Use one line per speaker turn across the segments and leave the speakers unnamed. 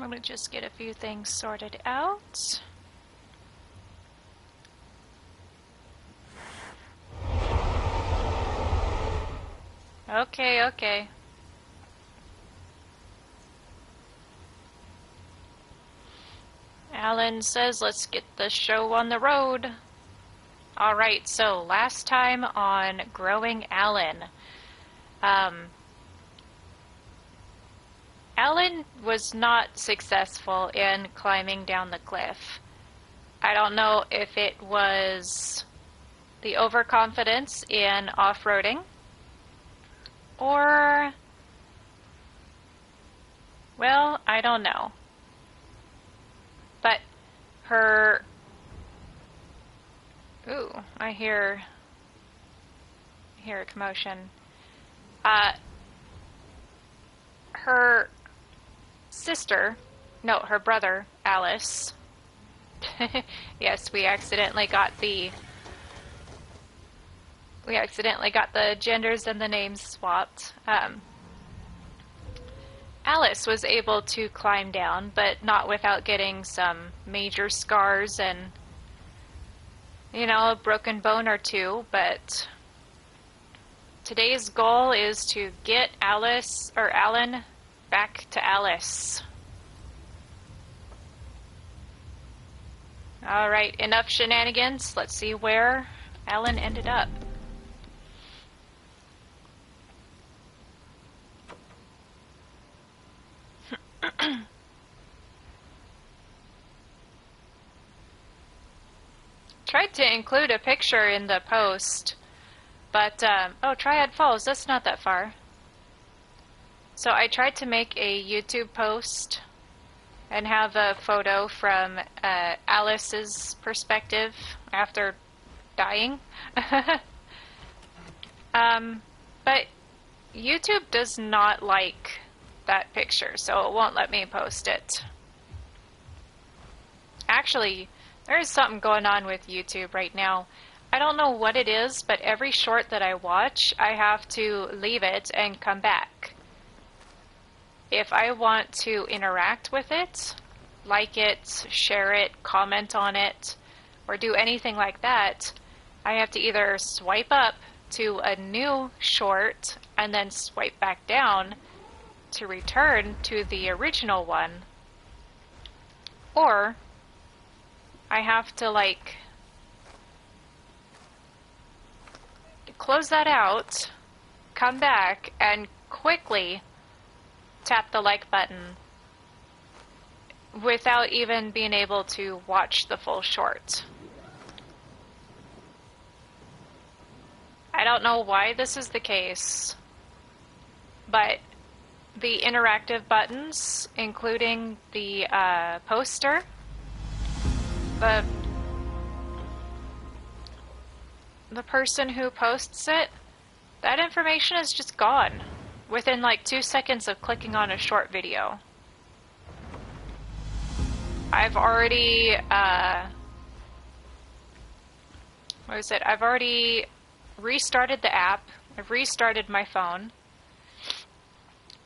I'm gonna just get a few things sorted out. Okay, okay. Alan says let's get the show on the road. Alright, so last time on Growing Alan. Alan was not successful in climbing down the cliff. I don't know if it was the overconfidence in off-roading, or, well, I don't know. But her, ooh, I hear a commotion. Her sister, no, her brother, Alice. Yes, we accidentally got the genders and the names swapped. Alice was able to climb down, but not without getting some major scars and, you know, a broken bone or two. But today's goal is to get Alan back to Alice. Alright, enough shenanigans. Let's see where Alan ended up. Tried to include a picture in the post, but, oh, Triad Falls, that's not that far. So I tried to make a YouTube post and have a photo from Alice's perspective after dying. But YouTube does not like that picture, so it won't let me post it. Actually, there's something going on with YouTube right now. I don't know what it is, but every short that I watch, I have to leave it and come back. If I want to interact with it, like it, share it, comment on it, or do anything like that, I have to either swipe up to a new short and then swipe back down to return to the original one, or I have to, like, close that out, come back, and quickly tap the like button without even being able to watch the full short. I don't know why this is the case, but the interactive buttons, including the poster, the person who posts it, that information is just gone within like 2 seconds of clicking on a short video. I've already, I've already restarted the app, I've restarted my phone,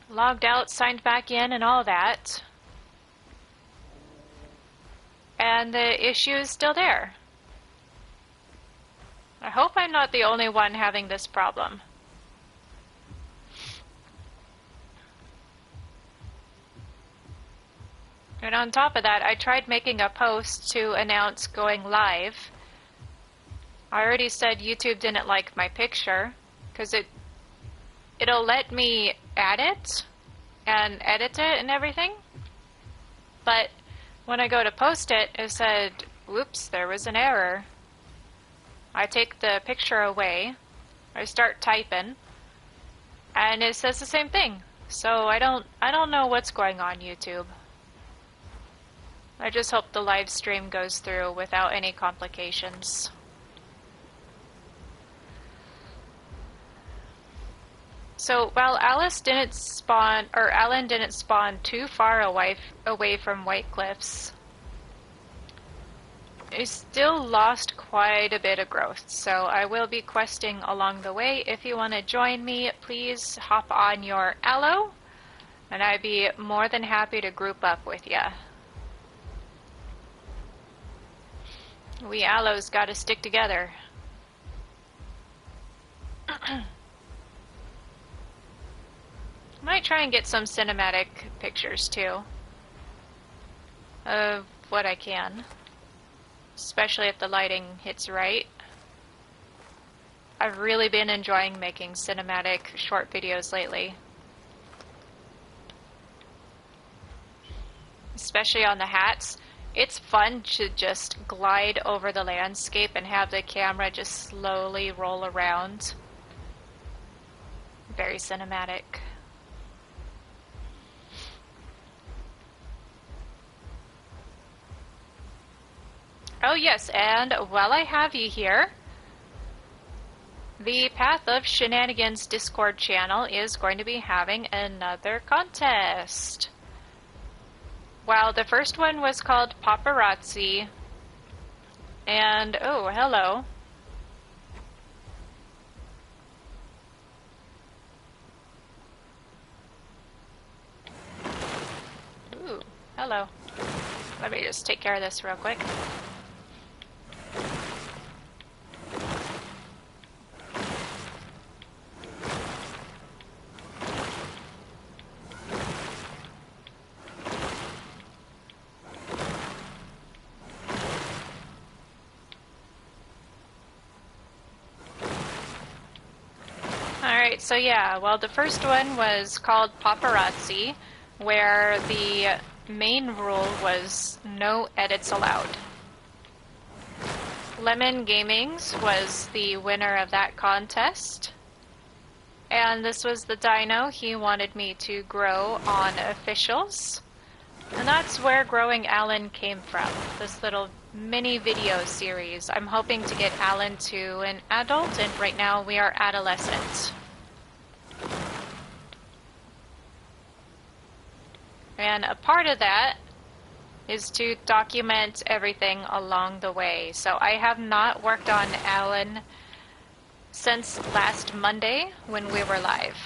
logged out, signed back in, and all that. And the issue is still there. I hope I'm not the only one having this problem. And on top of that, I tried making a post to announce going live. I already said YouTube didn't like my picture, because it'll let me add it and edit it and everything. But when I go to post it, it said, whoops, there was an error. I take the picture away, I start typing, and it says the same thing. So I don't know what's going on, YouTube. I just hope the live stream goes through without any complications. So while Alan didn't spawn too far away from White Cliffs, he still lost quite a bit of growth. So I will be questing along the way. If you want to join me, please hop on your Allo And I'd be more than happy to group up with ya. We Allos gotta stick together. Might try and get some cinematic pictures too of what I can, especially if the lighting hits right. I've really been enjoying making cinematic short videos lately, especially on the hats. It's fun to just glide over the landscape and have the camera just slowly roll around. Very cinematic. Oh yes, and while I have you here, the Path of Shenanigans Discord channel is going to be having another contest. Well, the first one was called Paparazzi, and oh, hello. Ooh, hello. Let me just take care of this real quick. Alright, so yeah, well, the first one was called Paparazzi, where the main rule was no edits allowed. Lemon Gamings was the winner of that contest, and this was the dino he wanted me to grow on officials, and that's where Growing Alan came from, this little mini video series. I'm hoping to get Alan to an adult, and right now we are adolescent. And a part of that is to document everything along the way. So I have not worked on Alan since last Monday when we were live.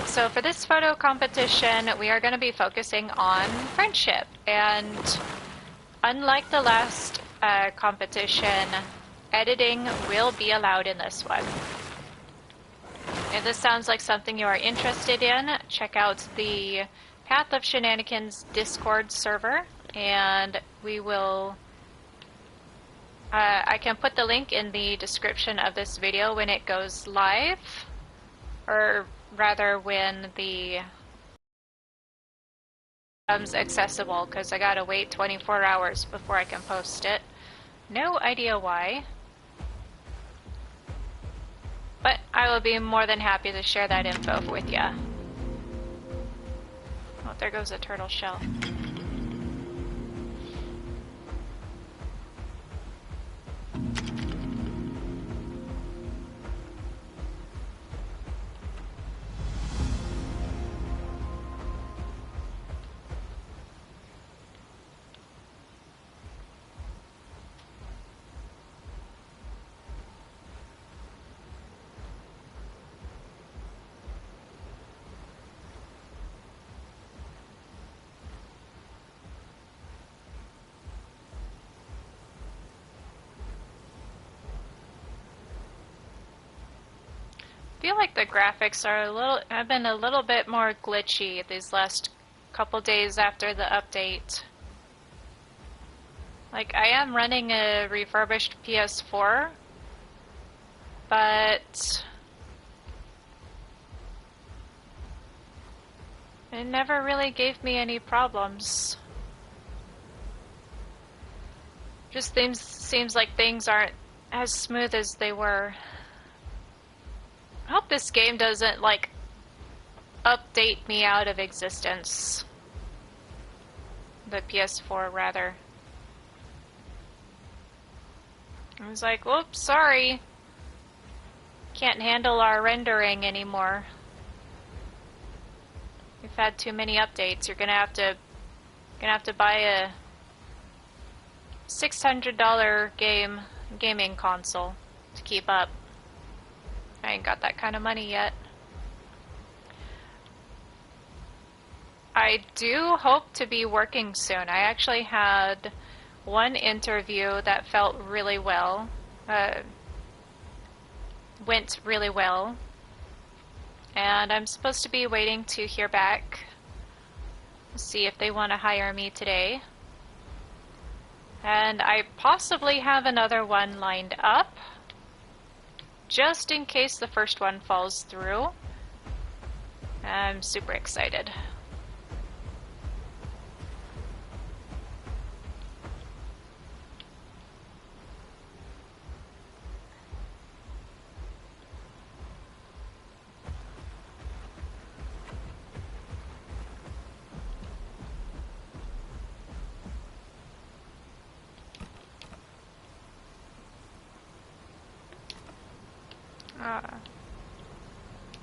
So for this photo competition, we are going to be focusing on friendship. And unlike the last competition, editing will be allowed in this one. If this sounds like something you are interested in, check out the Path of Shenanigans Discord server, and we will... I can put the link in the description of this video when it goes live, or rather when the becomes accessible, because I gotta wait 24 hours before I can post it. No idea why. But I will be more than happy to share that info with you. Oh, there goes a turtle shell. I feel like the graphics are have been a little bit more glitchy these last couple days after the update. Like, I am running a refurbished PS4, but it never really gave me any problems. Just seems like things aren't as smooth as they were. I hope this game doesn't, like, update me out of existence. The PS4, rather. I was like, whoops, sorry. Can't handle our rendering anymore. We've had too many updates. You're gonna have to buy a $600 gaming console to keep up. I ain't got that kind of money yet. I do hope to be working soon. I actually had one interview that felt really well. Went really well. And I'm supposed to be waiting to hear back. See if they want to hire me today. And I possibly have another one lined up, just in case the first one falls through. I'm super excited.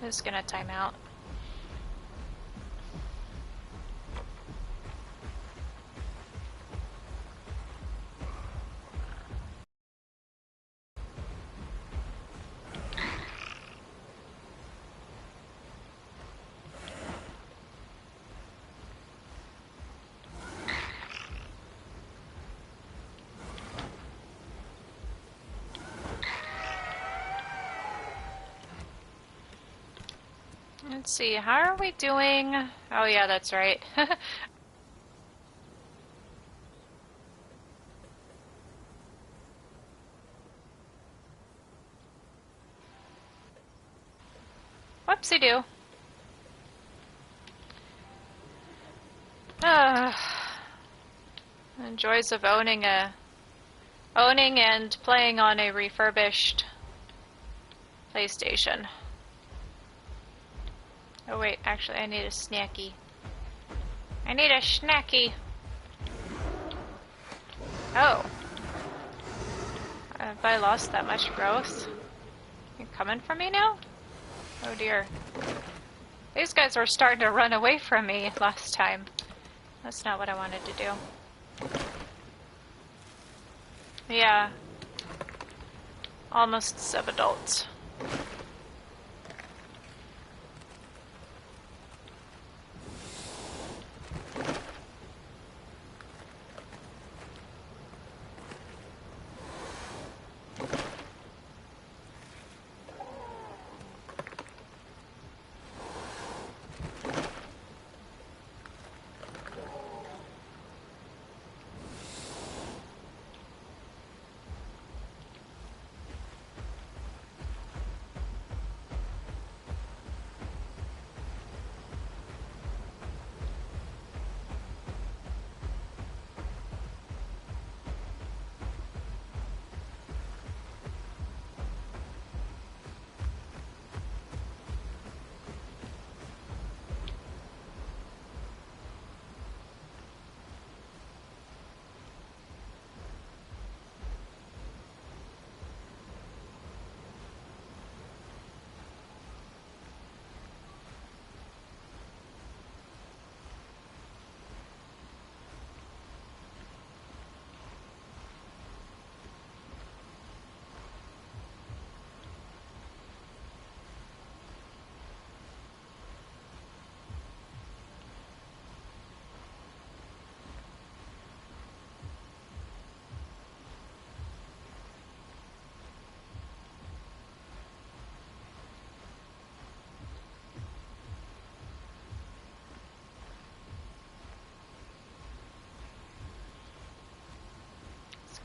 This is gonna time out. Let's see, how are we doing? Oh yeah, that's right. Whoopsie-doo. The joys of owning and playing on a refurbished PlayStation. Oh wait, actually I need a snacky. I need a snacky. Oh. Have I lost that much growth? You coming for me now? Oh dear. These guys were starting to run away from me last time. That's not what I wanted to do. Yeah. Almost sub-adults.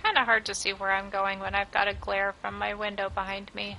Kind of hard to see where I'm going when I've got a glare from my window behind me.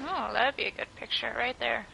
Oh, that'd be a good picture right there.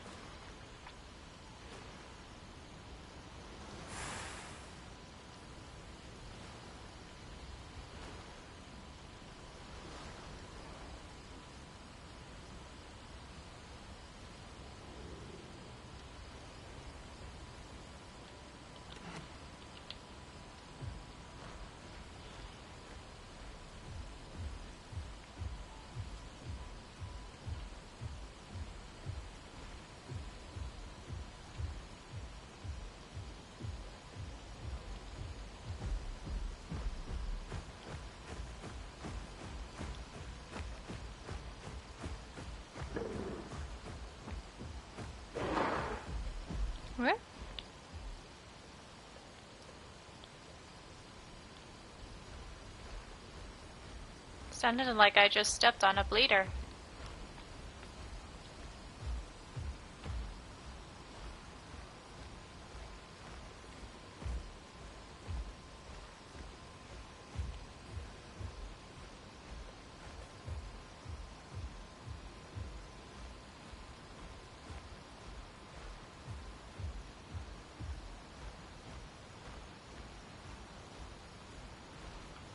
Sounded like I just stepped on a bleeder.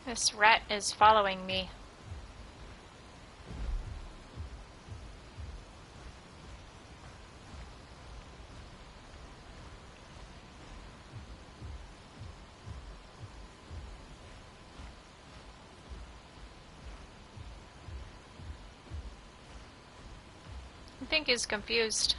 This rat is following me. I think he's confused.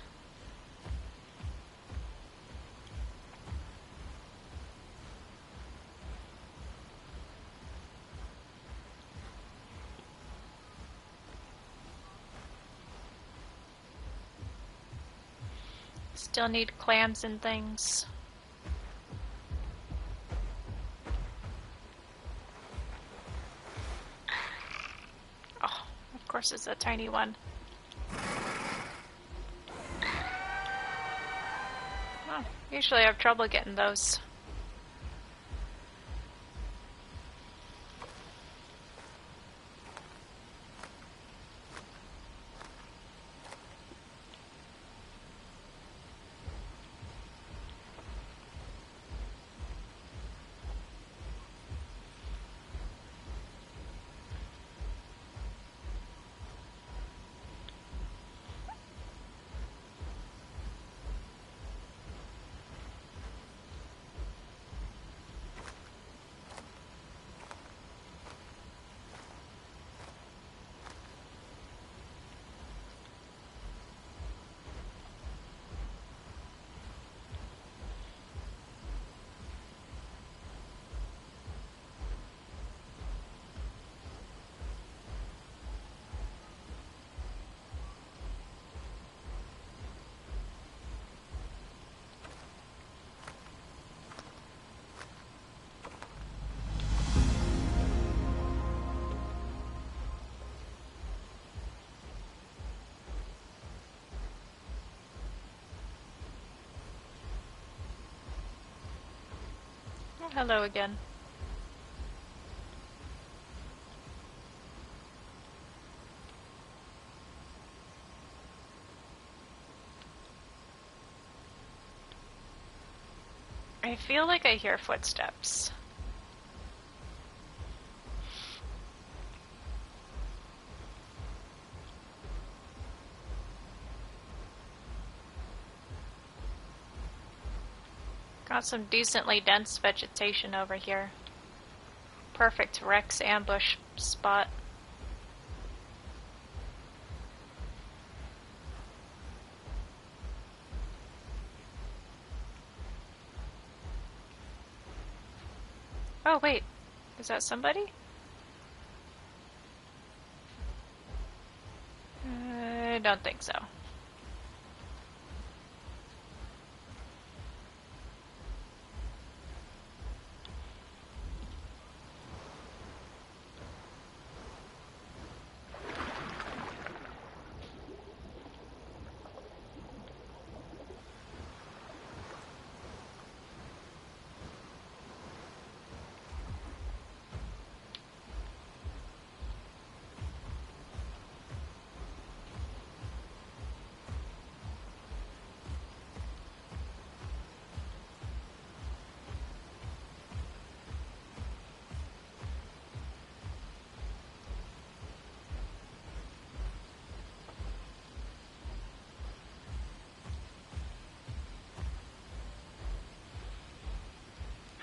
Still need clams and things. Oh, of course it's a tiny one. Oh, usually I have trouble getting those. Oh, hello again. I feel like I hear footsteps. Got some decently dense vegetation over here. Perfect Rex ambush spot. Oh wait, is that somebody? I don't think so.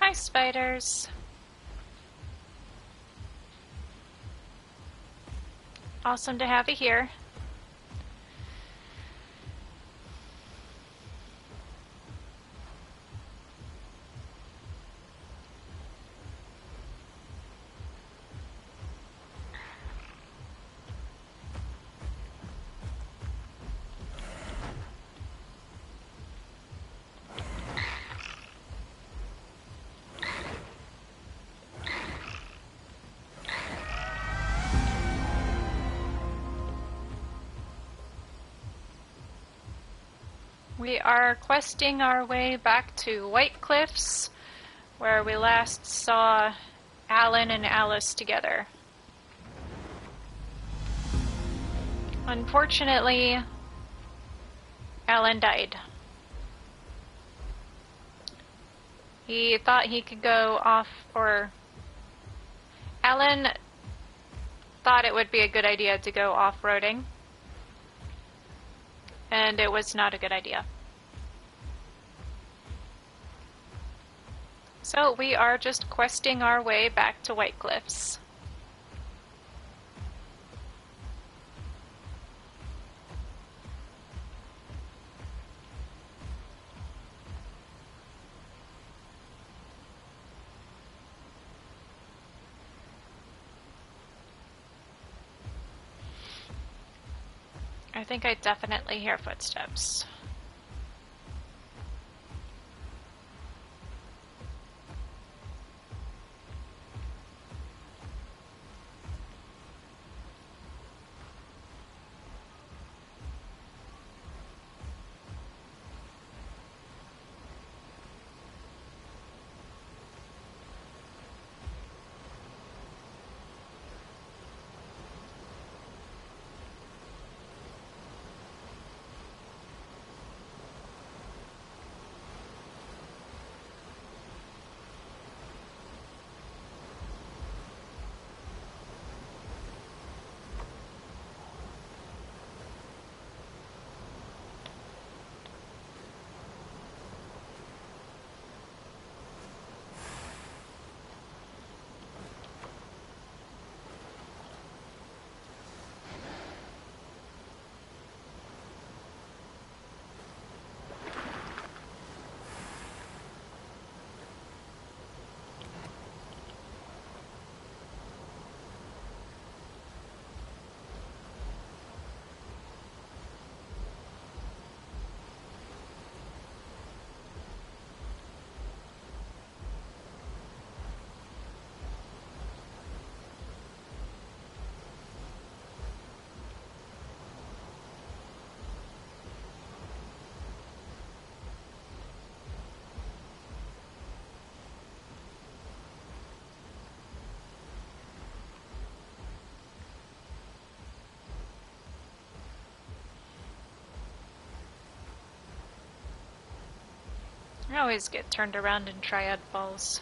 Hi, spiders. Awesome to have you here. We are questing our way back to White Cliffs, where we last saw Alan and Alice together. Unfortunately, Alan died. He thought he could go off, or Alan thought it would be a good idea to go off-roading, and it was not a good idea. So we are just questing our way back to White Cliffs. I think I definitely hear footsteps. I always get turned around in Triad Falls.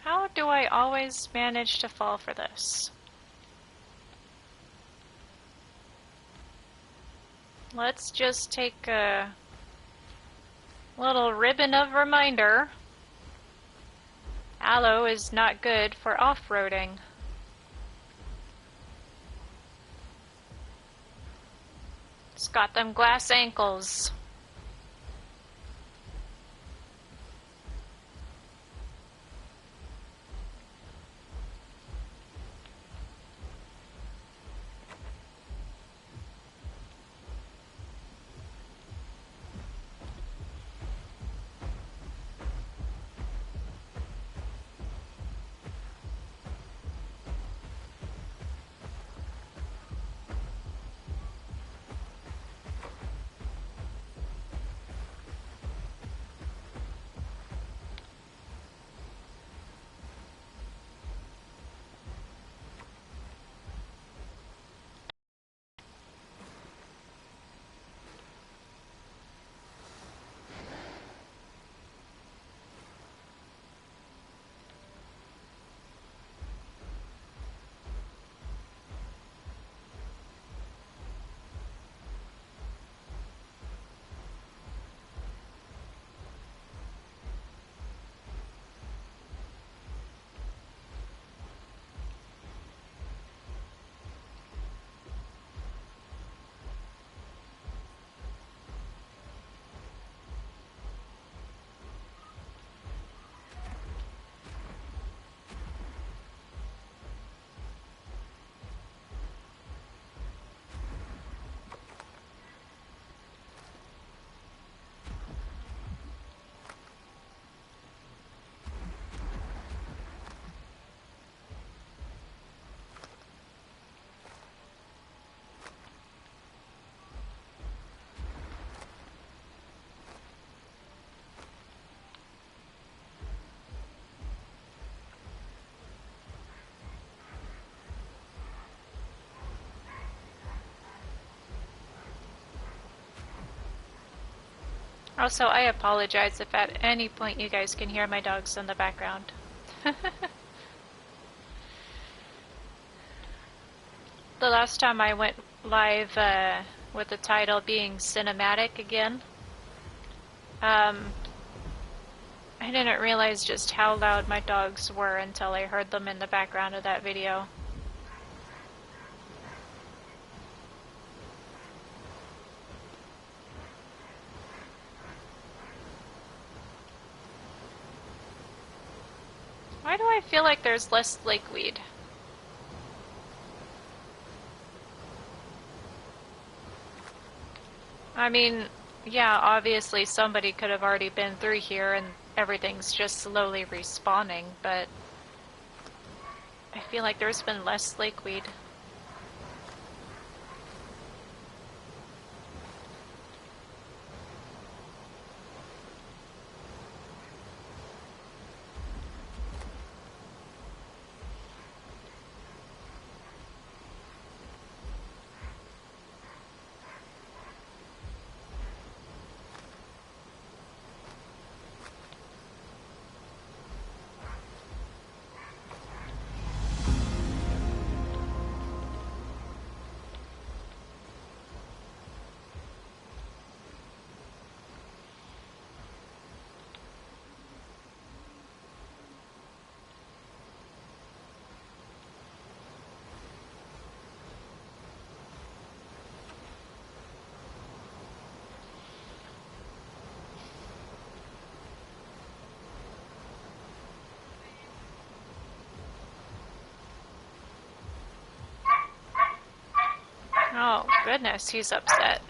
How do I always manage to fall for this? Let's just take a little ribbon of reminder. Aloe is not good for off-roading. It's got them glass ankles. Also, I apologize if at any point you guys can hear my dogs in the background. The last time I went live with the title being cinematic again, I didn't realize just how loud my dogs were until I heard them in the background of that video. Why do I feel like there's less lakeweed? I mean, yeah, obviously somebody could have already been through here and everything's just slowly respawning, but I feel like there's been less lakeweed. Oh, goodness, he's upset.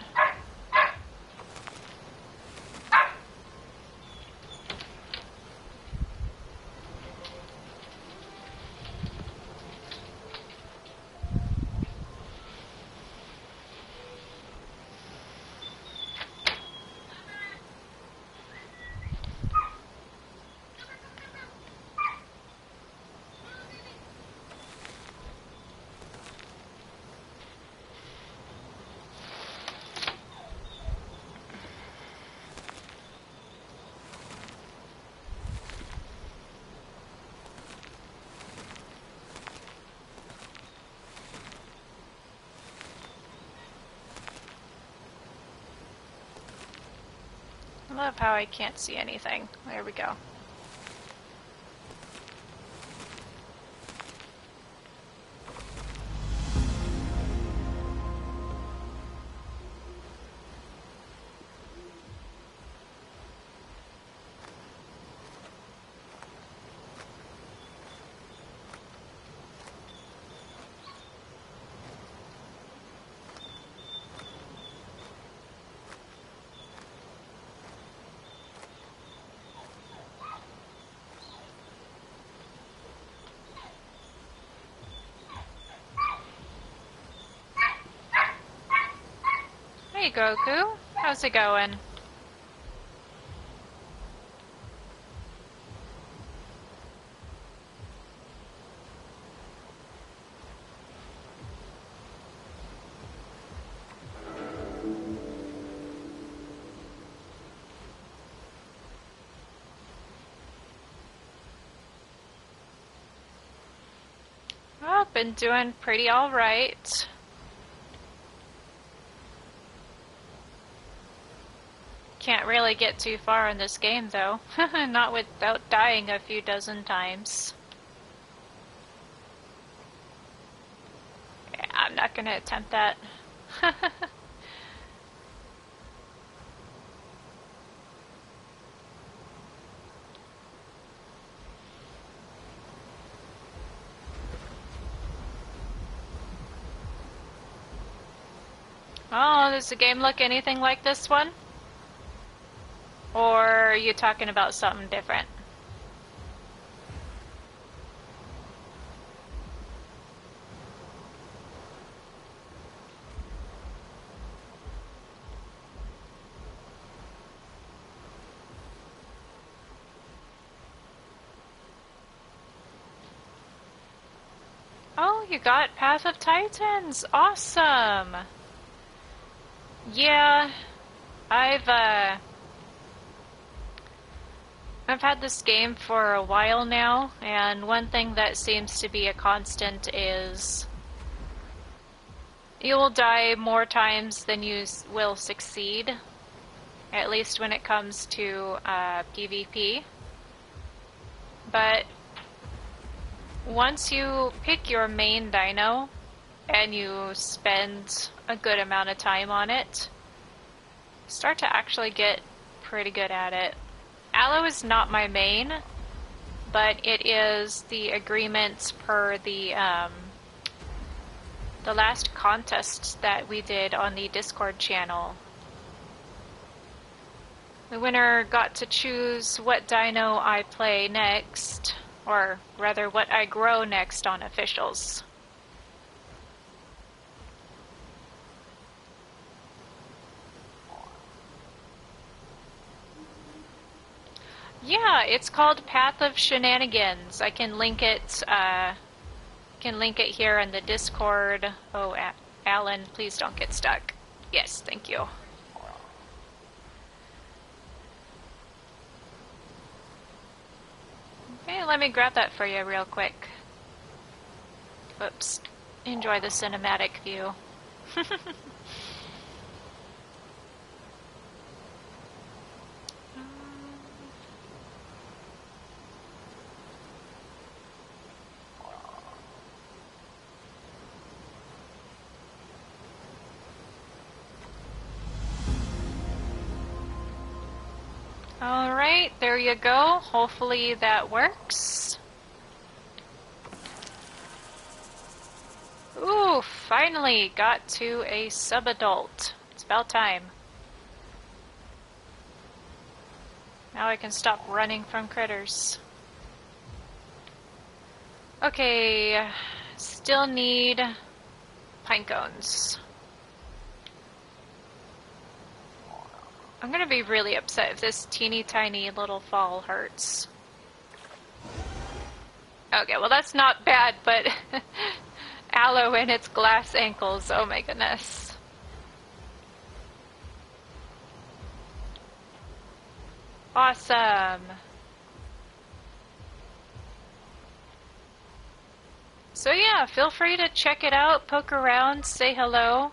I love how I can't see anything. There we go. Hey Goku, how's it going? Well, been doing pretty alright. Can't really get too far in this game though. Not without dying a few dozen times. Yeah, I'm not gonna attempt that. Oh, does the game look anything like this one? Or are you talking about something different? Oh, you got Path of Titans! Awesome! Yeah, I've I've had this game for a while now, and one thing that seems to be a constant is you will die more times than you will succeed, at least when it comes to PvP. But once you pick your main dino and you spend a good amount of time on it, you start to actually get pretty good at it. Allo is not my main, but it is the agreement per the last contest that we did on the Discord channel. The winner got to choose what dino I play next, or rather what I grow next on officials. Yeah, it's called Path of Shenanigans. I can link it. Here in the Discord. Oh, Alan, please don't get stuck. Yes, thank you. Okay, let me grab that for you real quick. Oops. Enjoy the cinematic view. Alright, there you go. Hopefully that works. Ooh, finally got to a sub-adult. It's about time. Now I can stop running from critters. Okay, still need pine cones. I'm gonna be really upset if this teeny tiny little fall hurts. Okay, well that's not bad, but Allo and its glass ankles, oh my goodness. Awesome. So yeah, feel free to check it out, poke around, say hello.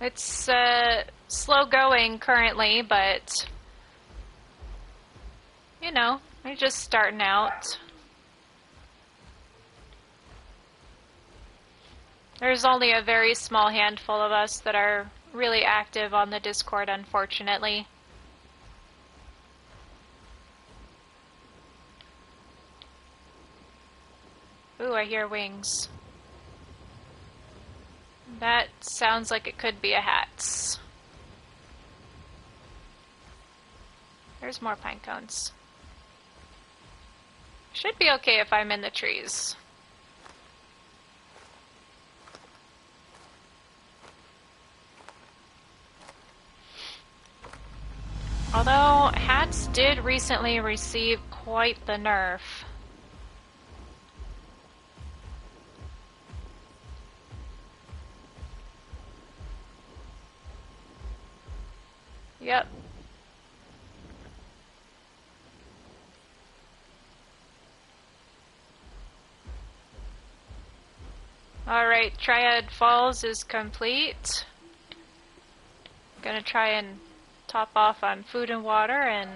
It's slow going currently, but you know, we're just starting out. There's only a very small handful of us that are really active on the Discord, unfortunately. Ooh, I hear wings. That sounds like it could be a hat's. There's more pine cones. Should be okay if I'm in the trees. Although hats did recently receive quite the nerf. Yep. Alright, Triad Falls is complete. Gonna try and top off on food and water, and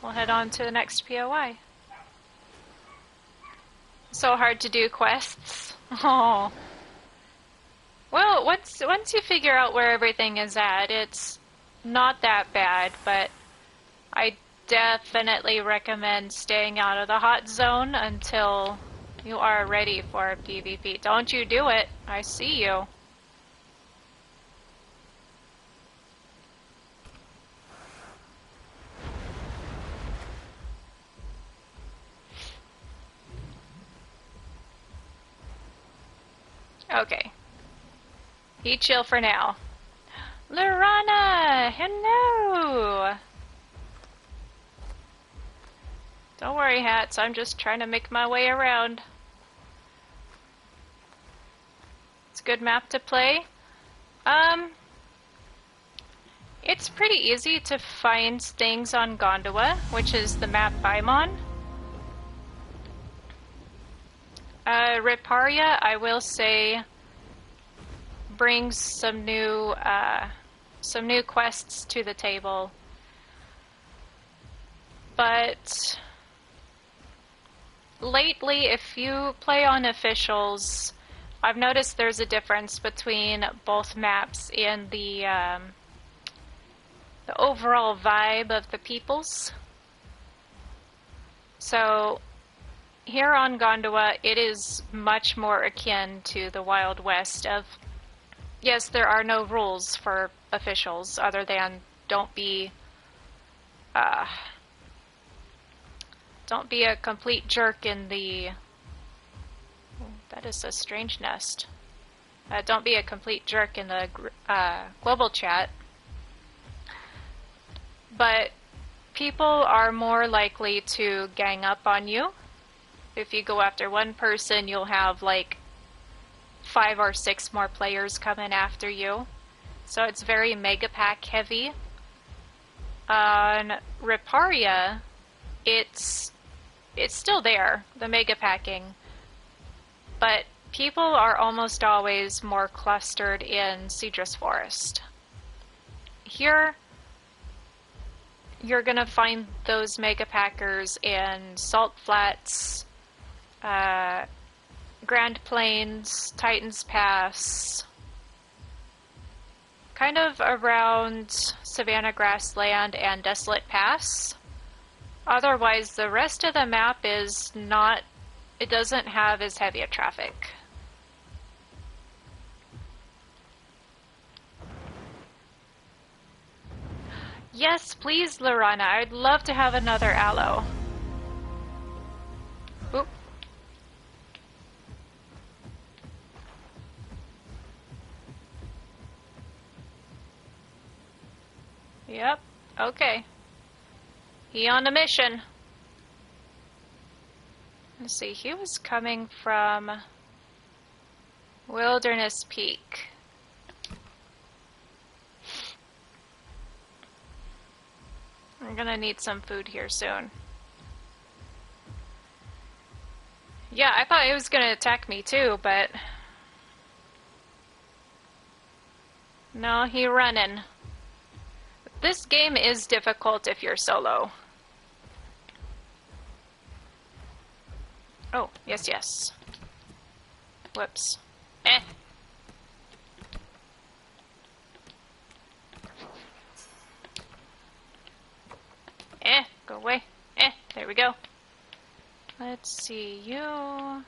we'll head on to the next POI. So hard to do quests. Oh. Well, once you figure out where everything is at, it's not that bad, but I definitely recommend staying out of the hot zone until you are ready for PvP. Don't you do it. I see you. Okay. He chill for now. Lorana! Hello! Don't worry, Hats. I'm just trying to make my way around. It's a good map to play. It's pretty easy to find things on Gondua, which is the map I'm on. Riparia, I will say, brings some new quests to the table. But lately, if you play on officials, I've noticed there's a difference between both maps in the overall vibe of the peoples. So here on Gondua, it is much more akin to the Wild West of, yes, there are no rules for officials other than don't be a complete jerk in the... Oh, that is a strange nest. Don't be a complete jerk in the global chat. But people are more likely to gang up on you. If you go after one person, you'll have like 5 or 6 more players coming after you. So it's very mega pack heavy. On Riparia, it's still there, the mega packing. But people are almost always more clustered in Cedrus Forest. Here, you're gonna find those mega packers in Salt Flats, Grand Plains, Titans Pass, kind of around Savannah Grassland and Desolate Pass. Otherwise, the rest of the map is not, it doesn't have as heavy a traffic. Yes, please, Lorana. I'd love to have another Allo. Oop. Yep, okay. He on a mission. Let's see, he was coming from Wilderness Peak. I'm gonna need some food here soon. Yeah, I thought he was gonna attack me too, but... No, he running. This game is difficult if you're solo. Oh, yes, yes. Whoops. Eh. Go away. There we go. Let's see, you...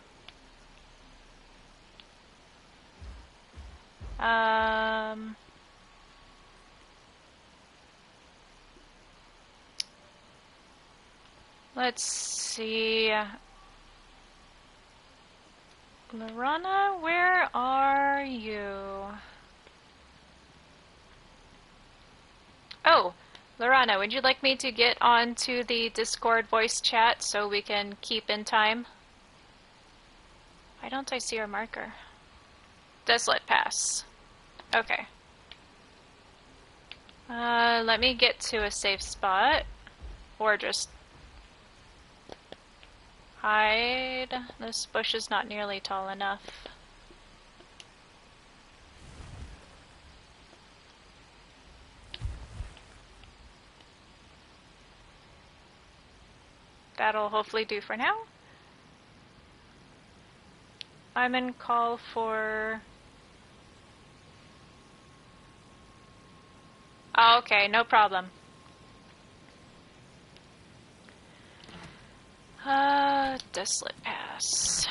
Let's see... Lorana, where are you? Oh! Lorana, would you like me to get onto the Discord voice chat so we can keep in time? Why don't I see our marker? Desolate Pass. Okay. Let me get to a safe spot. Or just hide. This bush is not nearly tall enough. That'll hopefully do for now. I'm in call for... Oh, okay, no problem. Desolate Pass.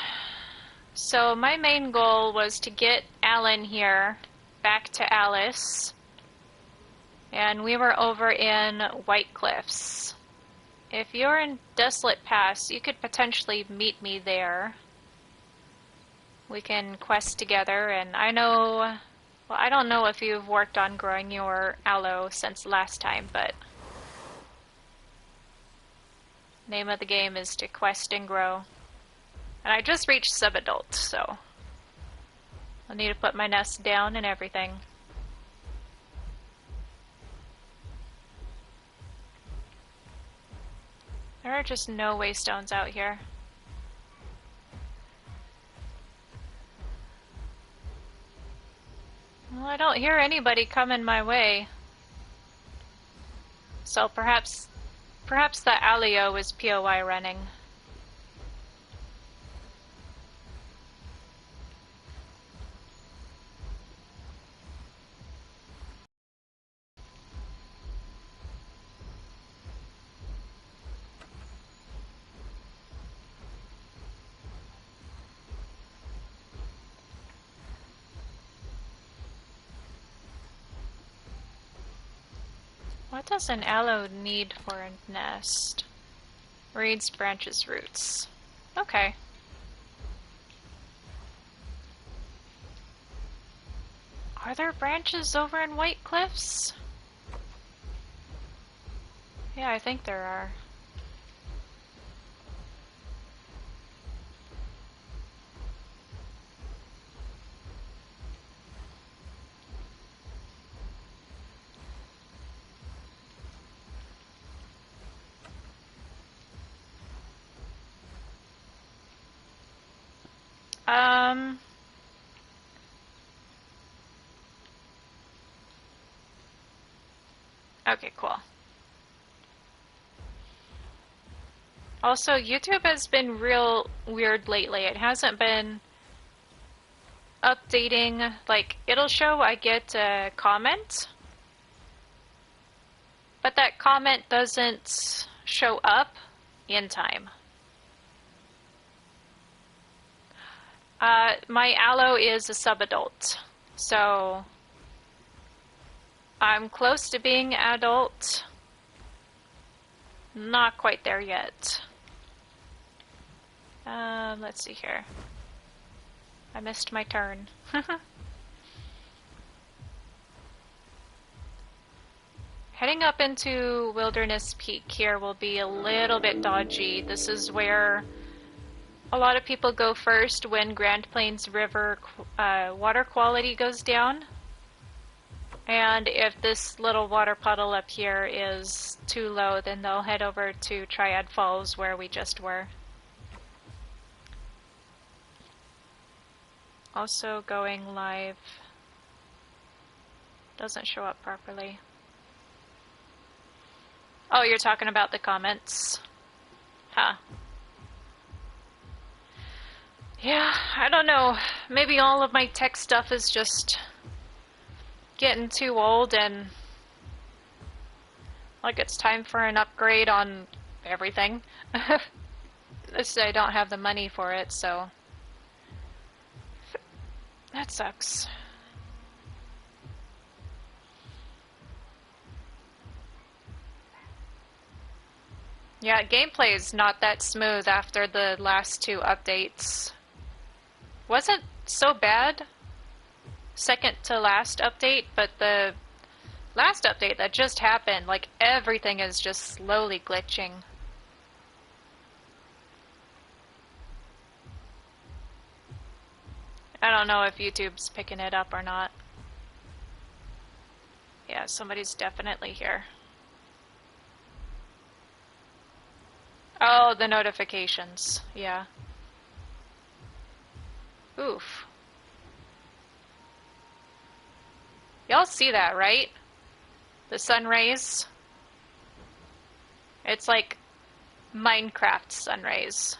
So my main goal was to get Alan here, back to Alice. And we were over in White Cliffs. If you're in Desolate Pass, you could potentially meet me there. We can quest together, and I know... Well, I don't know if you've worked on growing your Allo since last time, but... Name of the game is to quest and grow. And I just reached sub-adult, so... I'll need to put my nest down and everything. There are just no waystones out here. Well, I don't hear anybody coming my way. So perhaps the Alio is POI running. What does an aloe need for a nest? Reeds, branches, roots. Okay. Are there branches over in White Cliffs? Yeah, I think there are. Okay, cool. Also, YouTube has been real weird lately. It hasn't been updating. Like, it'll show I get a comment, but that comment doesn't show up in time. My aloe is a subadult, so I'm close to being adult. Not quite there yet. Let's see here. I missed my turn. Heading up into Wilderness Peak here will be a little bit dodgy. This is where a lot of people go first when Grand Plains River water quality goes down. And if this little water puddle up here is too low, then they'll head over to Triad Falls where we just were. Also going live. Doesn't show up properly. Oh, you're talking about the comments. Huh. Yeah, I don't know. Maybe all of my tech stuff is just getting too old and like it's time for an upgrade on everything. I don't have the money for it, so that sucks. Yeah, gameplay is not that smooth after the last two updates. Wasn't so bad second to last update, but the last update that just happened, like everything is just slowly glitching. I don't know if YouTube's picking it up or not. Yeah, somebody's definitely here. Oh, the notifications. Yeah. Oof. Y'all see that, right? The sun rays? It's like Minecraft sun rays.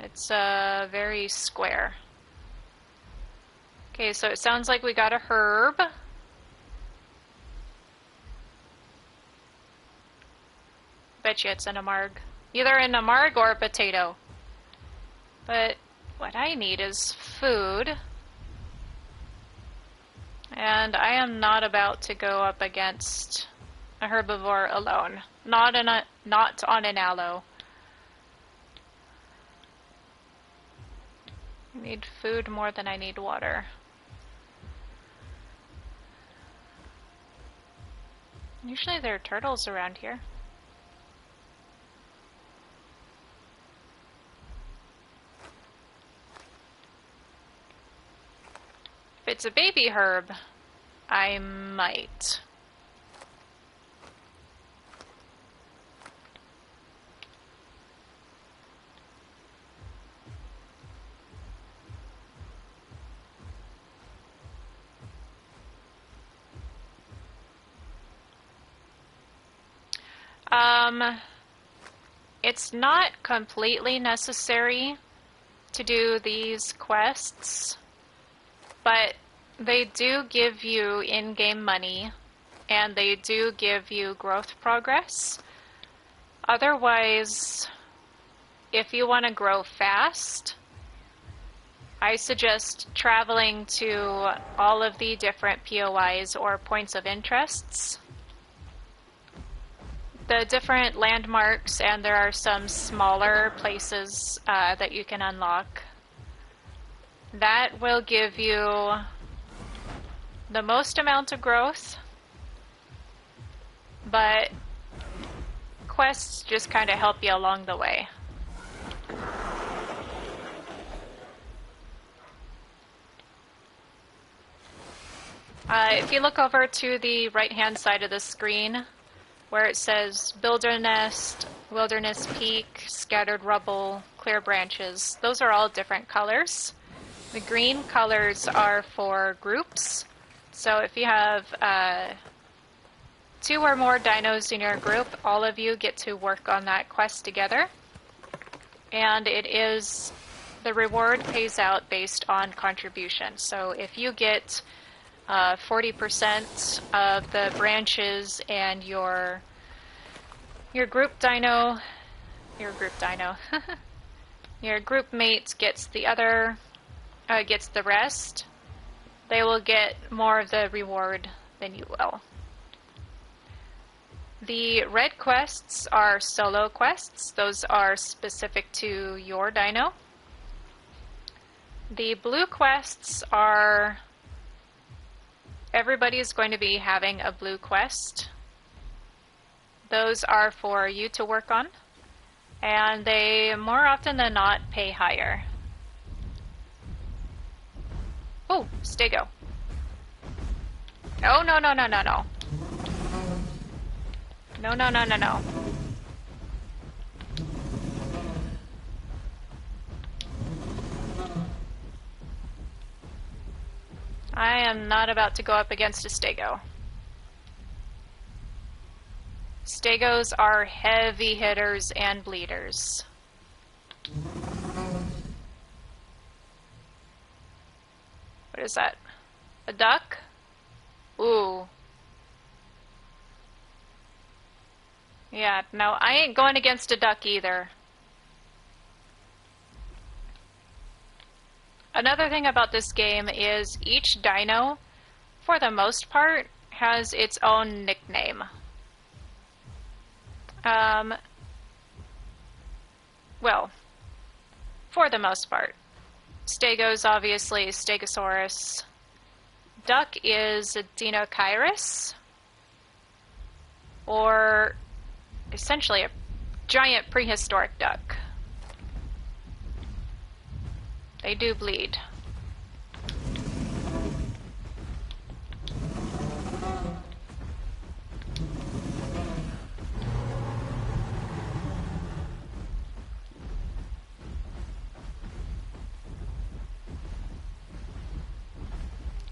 It's very square. Okay, so it sounds like we got a herb. Bet you it's in a marg. Either in a marg or a potato. But what I need is food. And I am not about to go up against a herbivore alone. Not on an aloe. I need food more than I need water. Usually there are turtles around here. If it's a baby herb, I might. It's not completely necessary to do these quests, but they do give you in-game money, and they do give you growth progress. Otherwise, if you want to grow fast, I suggest traveling to all of the different POIs or points of interests. The different landmarks, and there are some smaller places that you can unlock. That will give you the most amount of growth, but quests just kind of help you along the way. If you look over to the right-hand side of the screen, where it says Builder Nest, Wilderness Peak, Scattered Rubble, Clear Branches, those are all different colors. The green colors are for groups. So if you have 2 or more dinos in your group, all of you get to work on that quest together. And the reward pays out based on contribution. So if you get 40% of the branches, and your group dino, your group mate gets the rest, they will get more of the reward than you will. The red quests are solo quests. Those are specific to your dino. The blue quests are... Everybody is going to be having a blue quest. Those are for you to work on, and they more often than not pay higher. Oh, stego. Oh, no, no, no, no, no. No, no, no, no, no. I am not about to go up against a stego. Stegos are heavy hitters and bleeders. What is that? A duck? Ooh. Yeah, no, I ain't going against a duck either. Another thing about this game is each dino, for the most part, has its own nickname. Well, for the most part. Stego's obviously Stegosaurus. Duck is a Dinokairos, or essentially a giant prehistoric duck. They do bleed.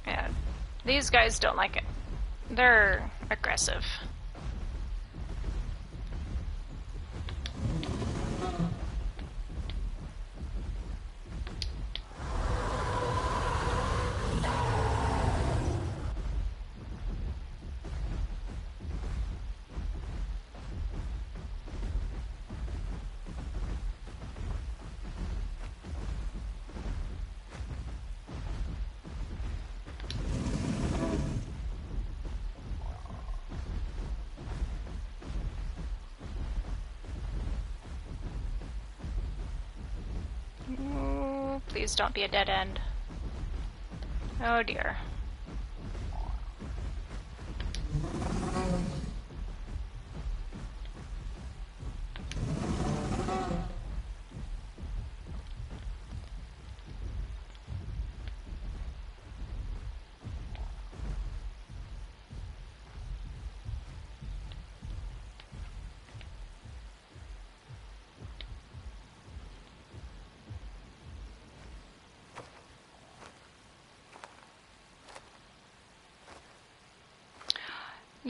Yeah, these guys don't like it. They're aggressive. Ooh, please don't be a dead end. Oh dear.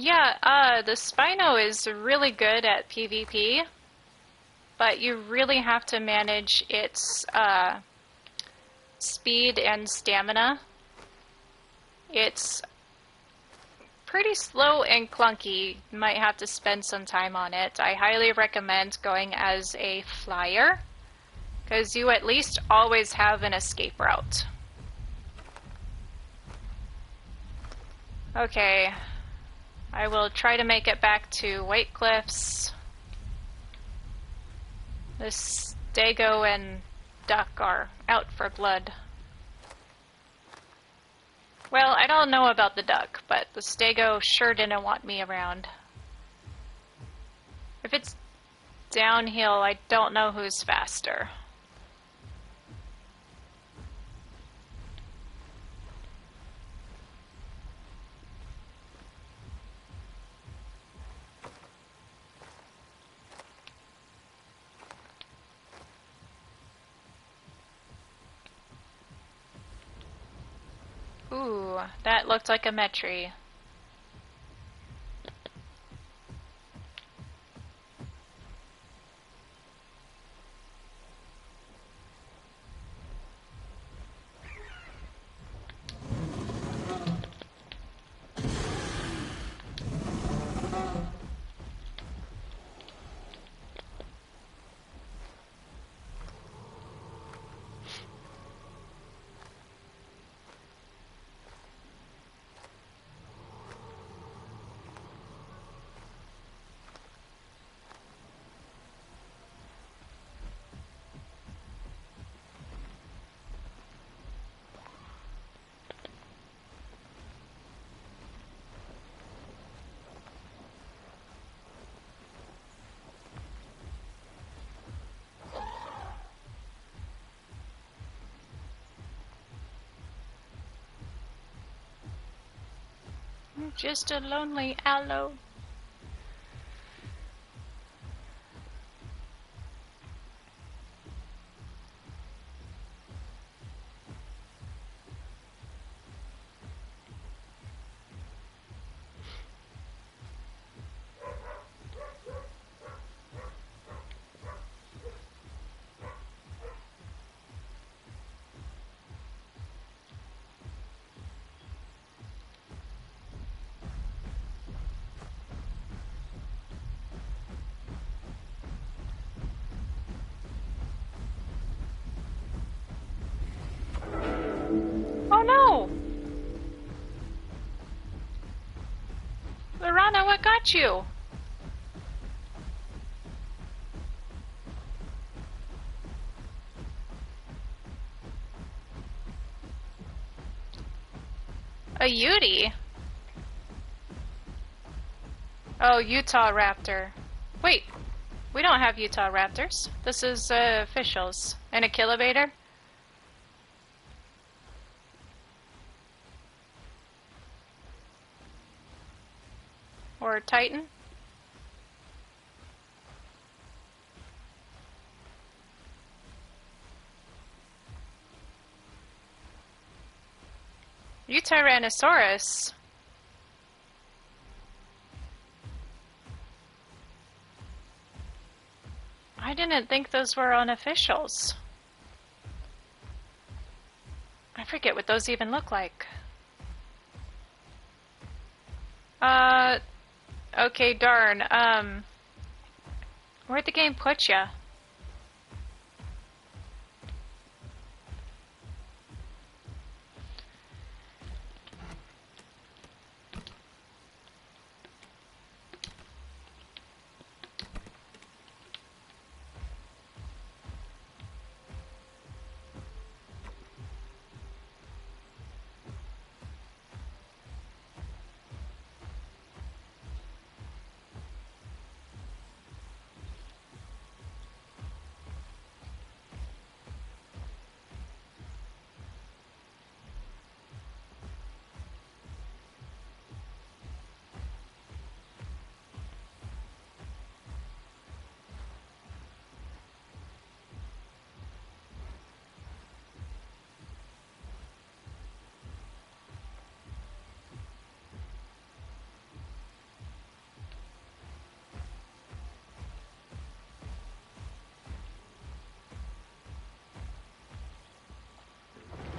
Yeah, the Spino is really good at PvP, but you really have to manage its speed and stamina. It's pretty slow and clunky. You might have to spend some time on it. I highly recommend going as a flyer, because you at least always have an escape route. Okay, I will try to make it back to White Cliffs. The stego and duck are out for blood. Well, I don't know about the duck, but the stego sure didn't want me around. If it's downhill, I don't know who's faster. Ooh, that looked like a Metri. I'm just a lonely allo. Oh no! Lorana, what got you? A Yeti? Oh, Utah Raptor. Wait, we don't have Utah Raptors. This is officials. And a Kilovator? Or a Titan? Tyrannosaurus. I didn't think those were unofficials. I forget what those even look like. Okay, darn. Where'd the game put ya?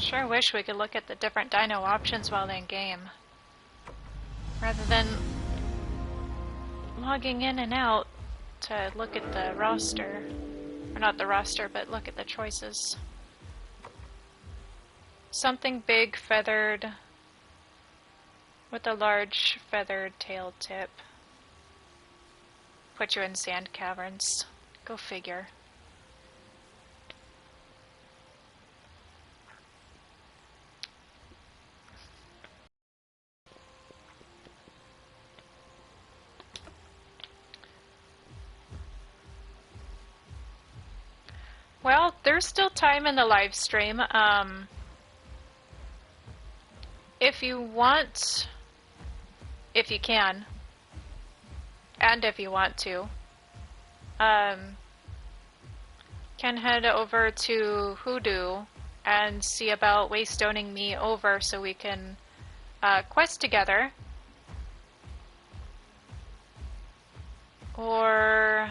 Sure wish we could look at the different dino options while in game. Rather than logging in and out to look at the roster. Or not the roster, but look at the choices. Something big, feathered, with a large feathered tail tip. Put you in sand caverns. Go figure. Well, there's still time in the live stream. If you want, if you can, and if you want to, can head over to Hoodoo and see about waystoning me over so we can quest together. Or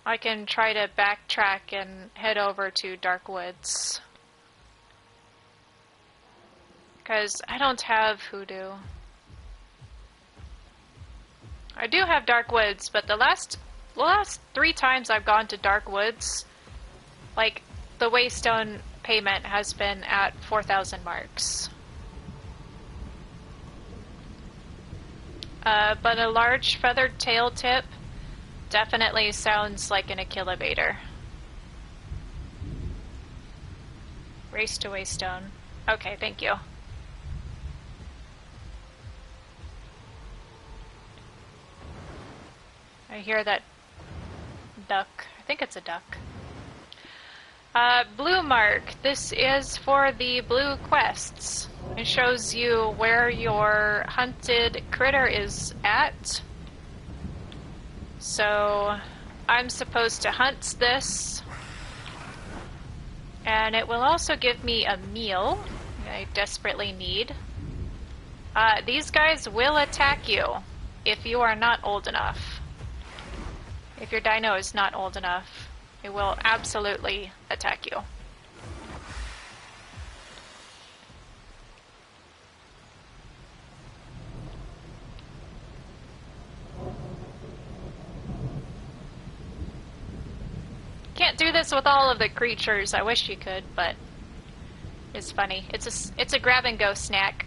I can try to backtrack and head over to Dark Woods. Because I don't have Hoodoo. I do have Dark Woods, but the last 3 times I've gone to Dark Woods, like, the waystone payment has been at 4,000 marks. But a large feathered tail tip definitely sounds like an Achillevator. Race to Waystone. Okay, thank you. I hear that duck. I think it's a duck. Blue mark. This is for the blue quests. It shows you where your hunted critter is at. So I'm supposed to hunt this, and it will also give me a meal I desperately need. These guys will attack you if you are not old enough. If your dino is not old enough, it will absolutely attack you. Can't do this with all of the creatures. I wish you could, but it's funny. It's a grab and go snack.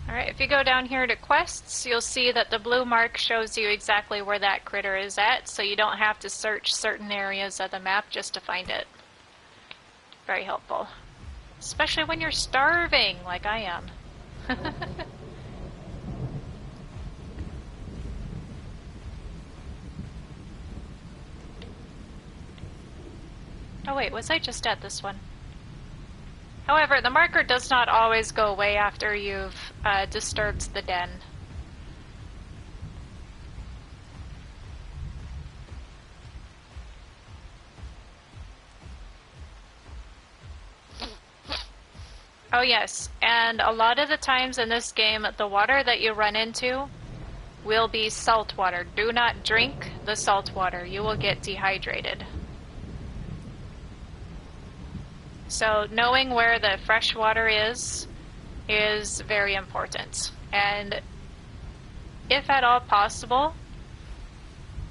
Alright, if you go down here to quests, you'll see that the blue mark shows you exactly where that critter is at, so you don't have to search certain areas of the map just to find it. Very helpful. Especially when you're starving, like I am. Oh wait, was I just at this one? However, the marker does not always go away after you've disturbed the den. Oh yes, and a lot of the times in this game, the water that you run into will be salt water. Do not drink the salt water. You will get dehydrated. So knowing where the fresh water is very important. And if at all possible,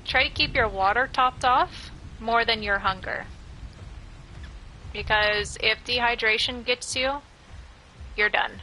try to keep your water topped off more than your hunger. Because if dehydration gets you, you're done.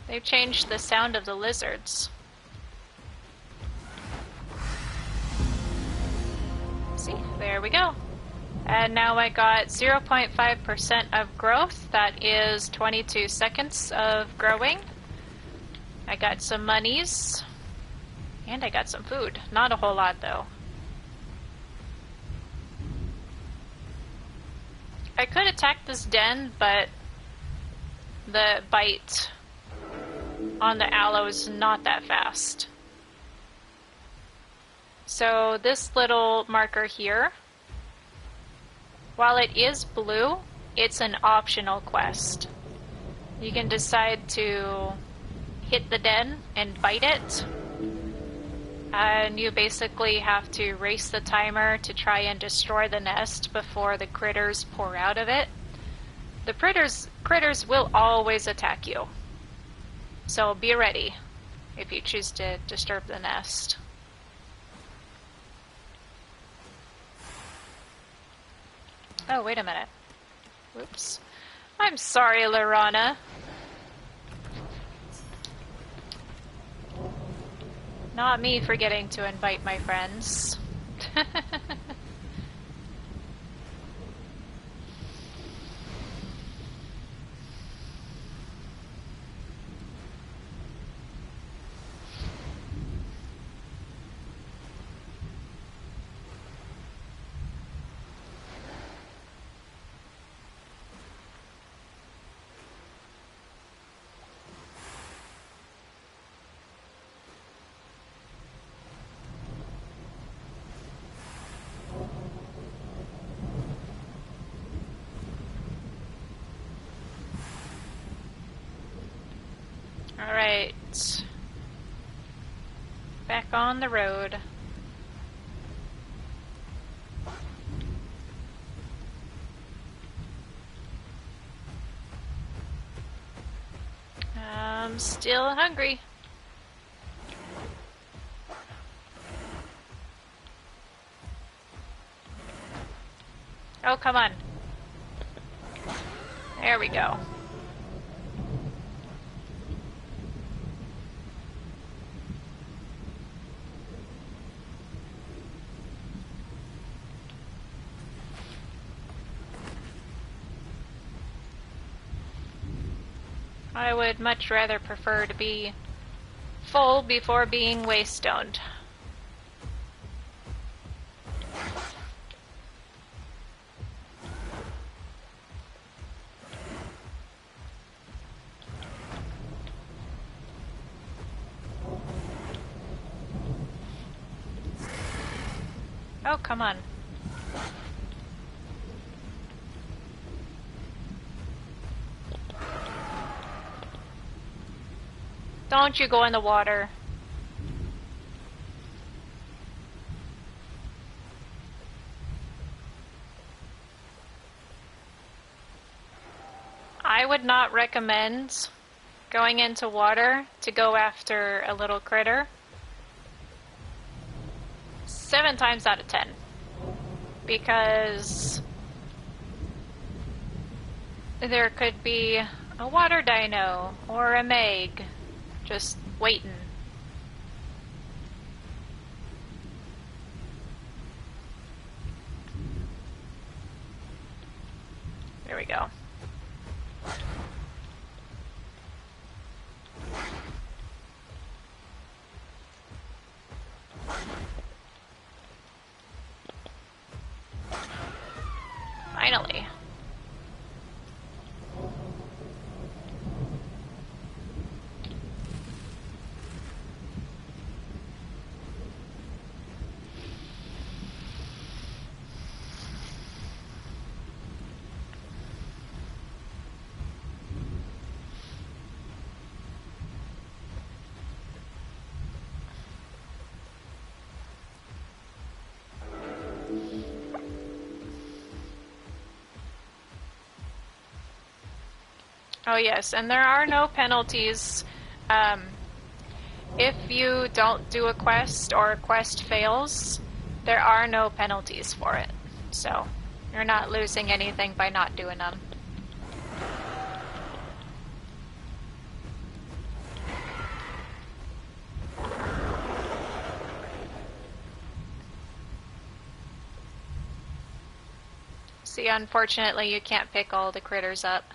They've changed the sound of the lizards. See, there we go. And now I got 0.5% of growth. That is 22 seconds of growing. I got some monies. And I got some food. Not a whole lot though. I could attack this den, but the bite on the aloe is not that fast. So this little marker here, while it is blue, it's an optional quest. You can decide to hit the den and bite it, and you basically have to race the timer to try and destroy the nest before the critters pour out of it. The critters will always attack you, so be ready if you choose to disturb the nest. Oh, wait a minute. Whoops. I'm sorry, Lorana. Not me forgetting to invite my friends. Alright. Back on the road. I'm still hungry. Oh, come on. There we go. I would much rather prefer to be full before being waystoned. Oh, come on. Don't you go in the water. I would not recommend going into water to go after a little critter. 7 times out of 10. Because there could be a water dino or a meg just waiting. There we go. Finally. Oh yes, and there are no penalties if you don't do a quest or a quest fails. There are no penalties for it, so you're not losing anything by not doing them. See, unfortunately, you can't pick all the critters up.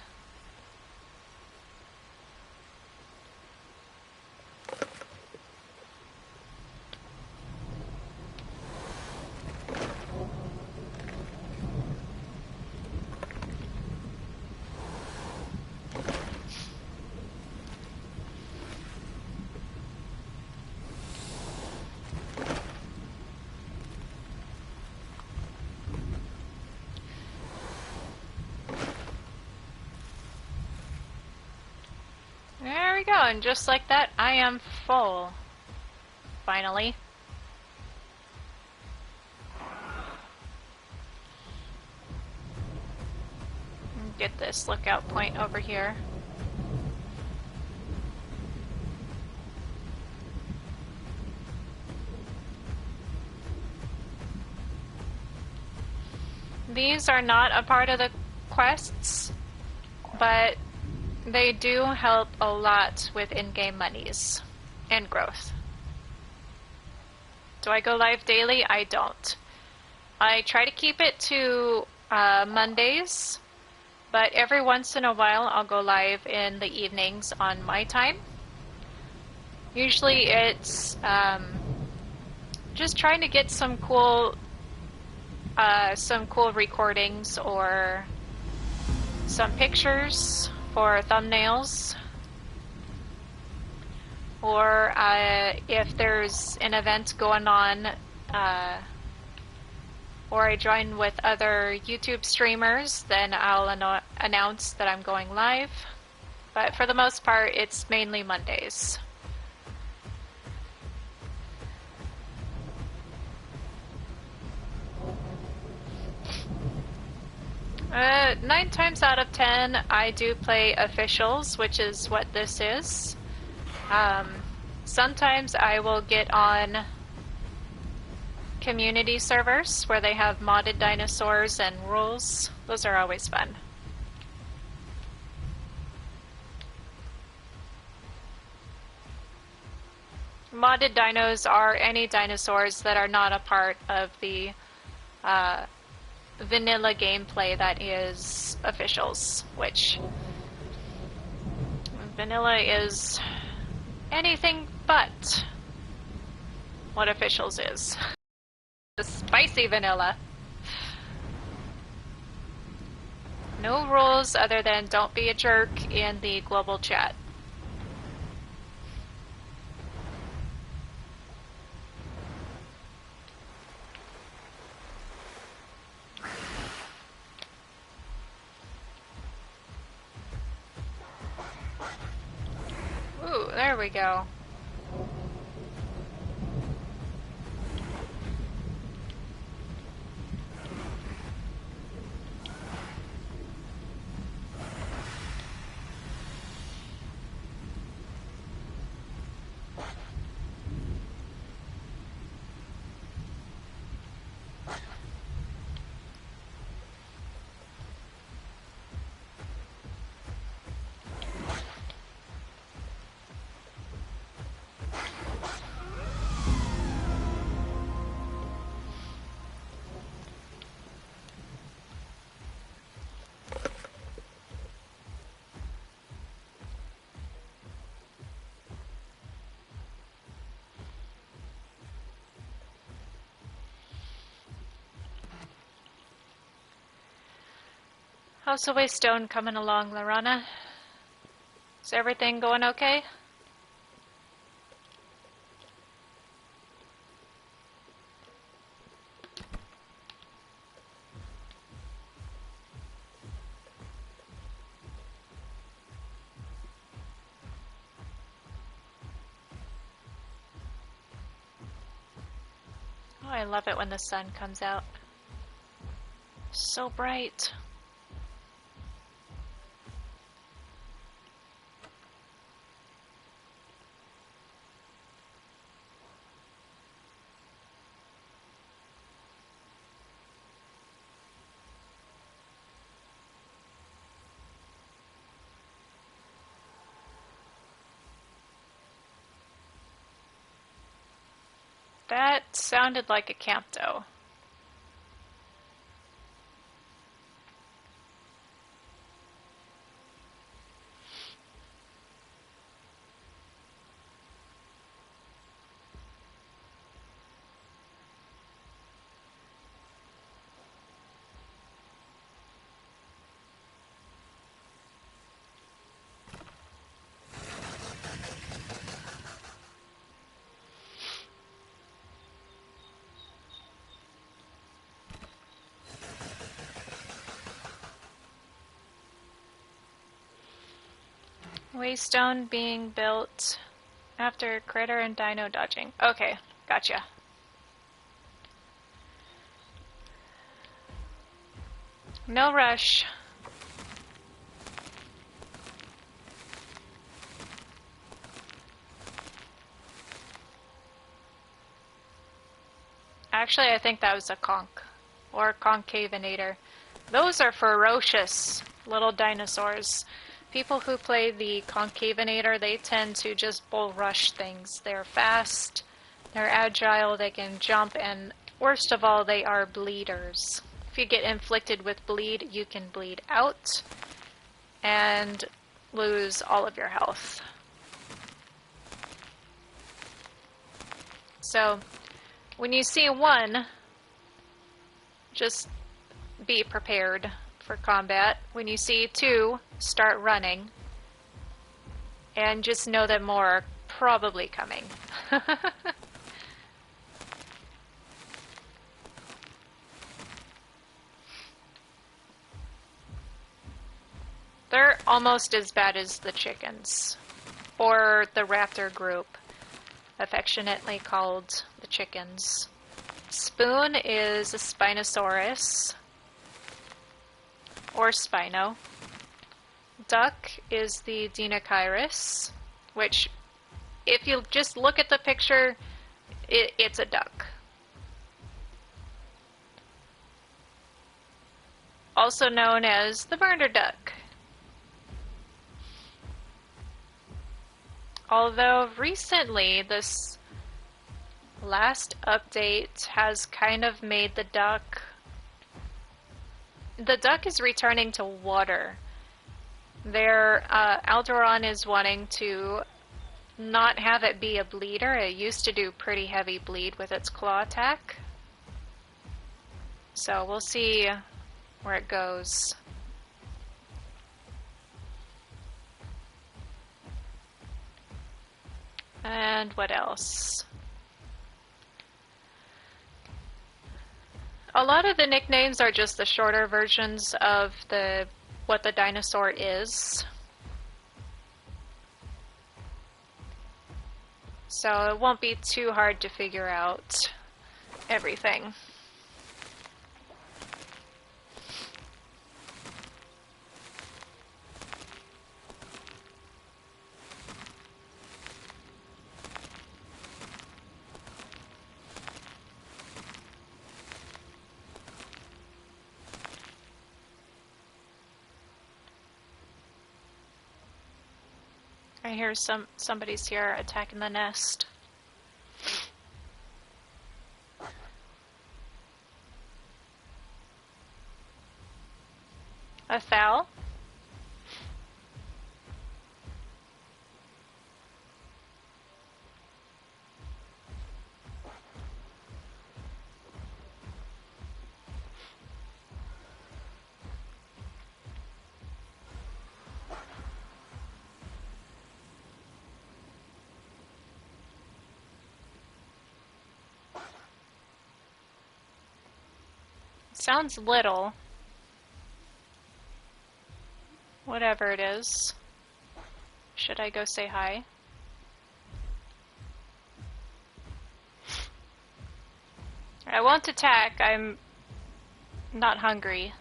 There we go, and just like that, I am full. Finally. Get this lookout point over here. These are not a part of the quests, but they do help a lot with in-game monies and growth. Do I go live daily? I don't. I try to keep it to Mondays, but every once in a while I'll go live in the evenings on my time. Usually it's just trying to get some cool recordings or some pictures for thumbnails, or if there's an event going on, or I join with other YouTube streamers, then I'll announce that I'm going live. But for the most part, it's mainly Mondays. Nine times out of 10, I do play officials, which is what this is. Sometimes I will get on community servers where they have modded dinosaurs and rules. Those are always fun. Modded dinos are any dinosaurs that are not a part of the vanilla gameplay that is officials, which vanilla is anything but what officials is. The spicy vanilla. No rules other than don't be a jerk in the global chat. Ooh, there we go. How's the Waystone coming along, Lorana? Is everything going okay? Oh, I love it when the sun comes out. So bright. That sounded like a campto. Waystone being built after critter and dino dodging. Okay, gotcha. No rush. Actually, I think that was a conch. Or concavinator. Those are ferocious little dinosaurs. People who play the concavinator, they tend to just bull rush things. They're fast, they're agile, they can jump, and worst of all, they are bleeders. If you get inflicted with bleed, you can bleed out and lose all of your health. So, when you see one, just be prepared for combat. When you see two, start running. And just know that more are probably coming. They're almost as bad as the chickens, or the raptor group, affectionately called the chickens. Spoon is a Spinosaurus, or Spino. Duck is the Deinocheirus, which, if you just look at the picture, it's a duck. Also known as the burner duck. Although recently, this last update has kind of made the duck is returning to water. Alderon is wanting to not have it be a bleeder. It used to do pretty heavy bleed with its claw attack. So we'll see where it goes. And what else? A lot of the nicknames are just the shorter versions of what the dinosaur is. So it won't be too hard to figure out everything. I hear somebody's here attacking the nest. A fowl? Sounds little. Whatever it is. Should I go say hi? I won't attack. I'm not hungry.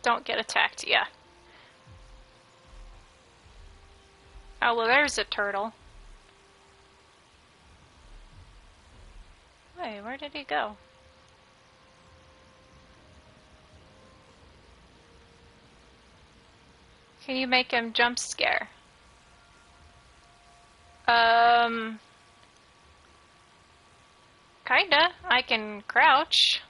Don't get attacked, yeah. Oh, well, there's a turtle. Wait, where did he go? Can you make him jump scare? Kinda. I can crouch.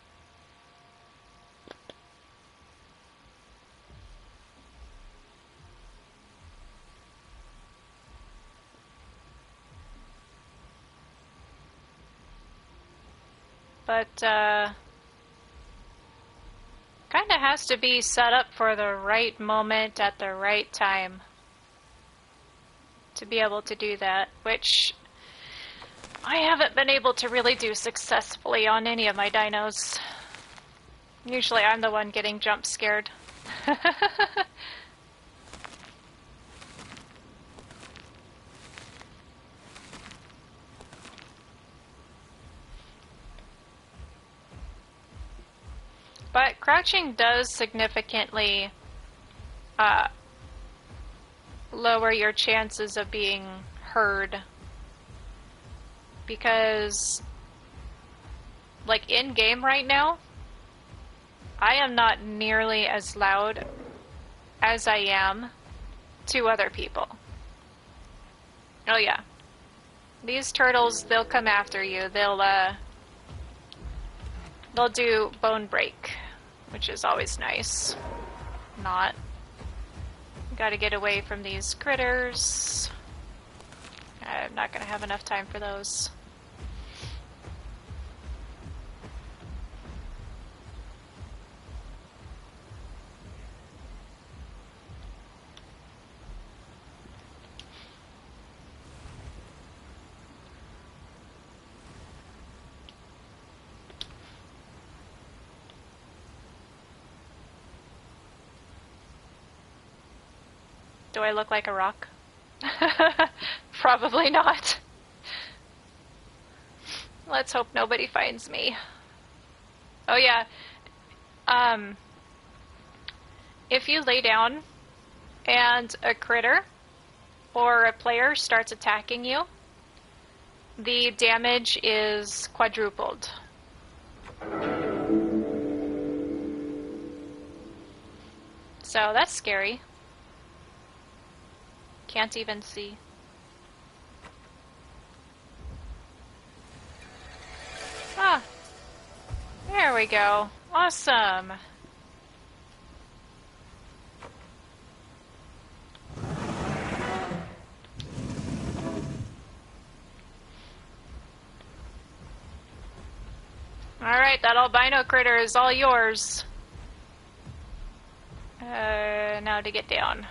but kind of has to be set up for the right moment at the right time to be able to do that, which I haven't been able to really do successfully on any of my dinos. Usually I'm the one getting jump scared. But crouching does significantly lower your chances of being heard. Because, like, in-game right now, I am not nearly as loud as I am to other people. Oh yeah. These turtles, they'll come after you. They'll do bone break, which is always nice. Not. Gotta get away from these critters. I'm not gonna have enough time for those. Do I look like a rock? Probably not. Let's hope nobody finds me. Oh yeah. If you lay down and a critter or a player starts attacking you, the damage is quadrupled. So that's scary. Can't even see. Ah, there we go. Awesome. Alright, that albino critter is all yours. Now to get down.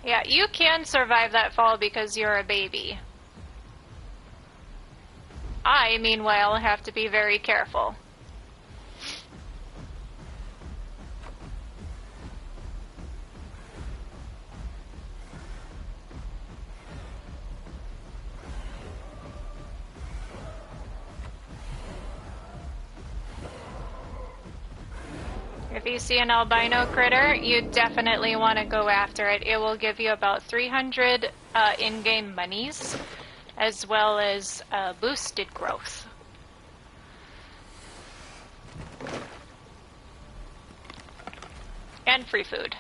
Yeah, you can survive that fall because you're a baby. I, meanwhile, have to be very careful. If you see an albino critter, you definitely want to go after it. It will give you about 300 in-game monies, as well as boosted growth. And free food.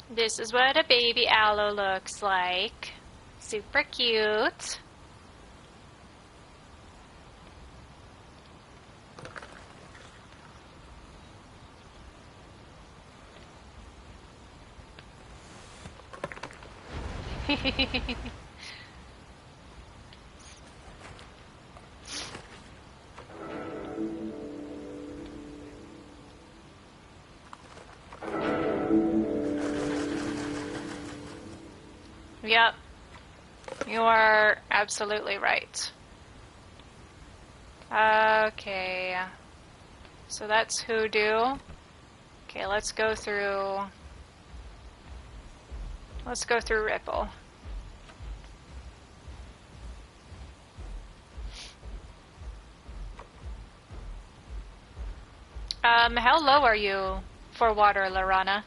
This is what a baby aloe looks like. Super cute. Yep, you are absolutely right. Okay, so that's hoodoo. Okay, let's go through Ripple. How low are you for water, Lorana?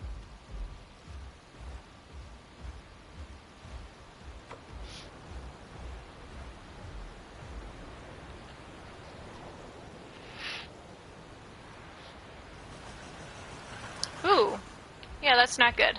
Ooh, yeah, that's not good.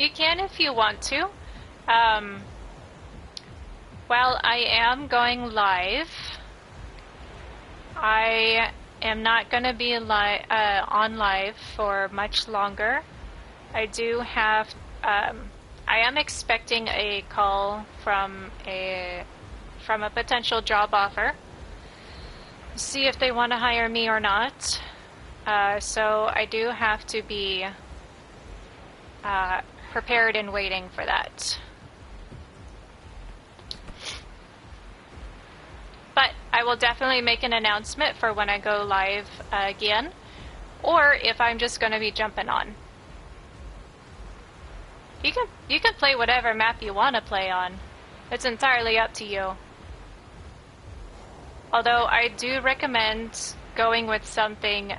You can if you want to. While I am going live, I am not going to be on live for much longer. I do have, I am expecting a call from a potential job offer. See if they want to hire me or not. So I do have to be prepared and waiting for that. But I will definitely make an announcement for when I go live again, or if I'm just going to be jumping on. You can play whatever map you want to play on. It's entirely up to you. Although I do recommend going with something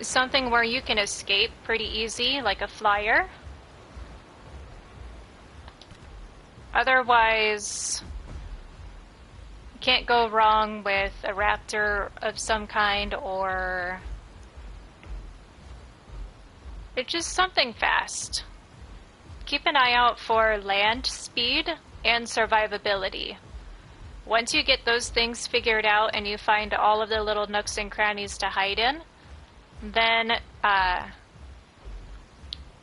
something where you can escape pretty easy, like a flyer. Otherwise, you can't go wrong with a raptor of some kind, or it's just something fast. Keep an eye out for land speed and survivability. Once you get those things figured out and you find all of the little nooks and crannies to hide in, then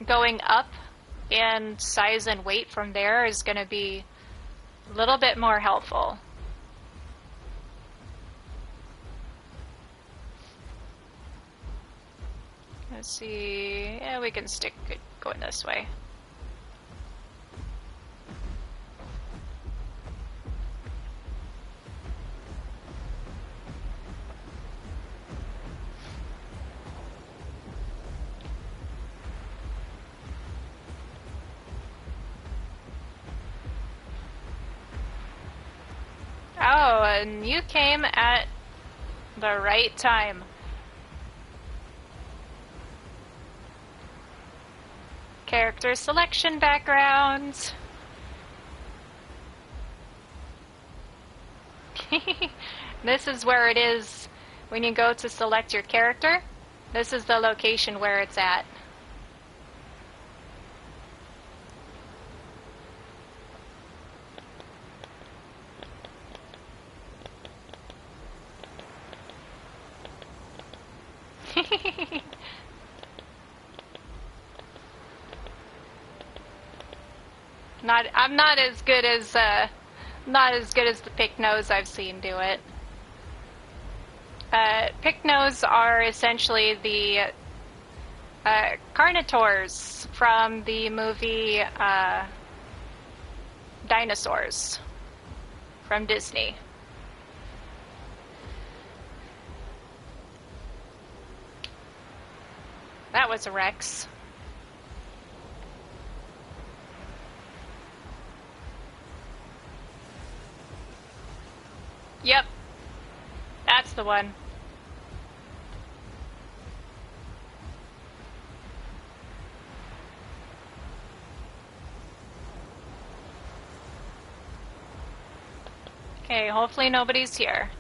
going up in size and weight from there is going to be a little bit more helpful. Let's see. Yeah, we can stick going this way. Oh, and you came at the right time. Character selection background. This is where it is when you go to select your character. This is the location where it's at. I'm not as good as the pick nose I've seen do it. Pick nose are essentially the carnivores from the movie Dinosaurs from Disney. That was a Rex. Yep. That's the one. Okay, hopefully nobody's here.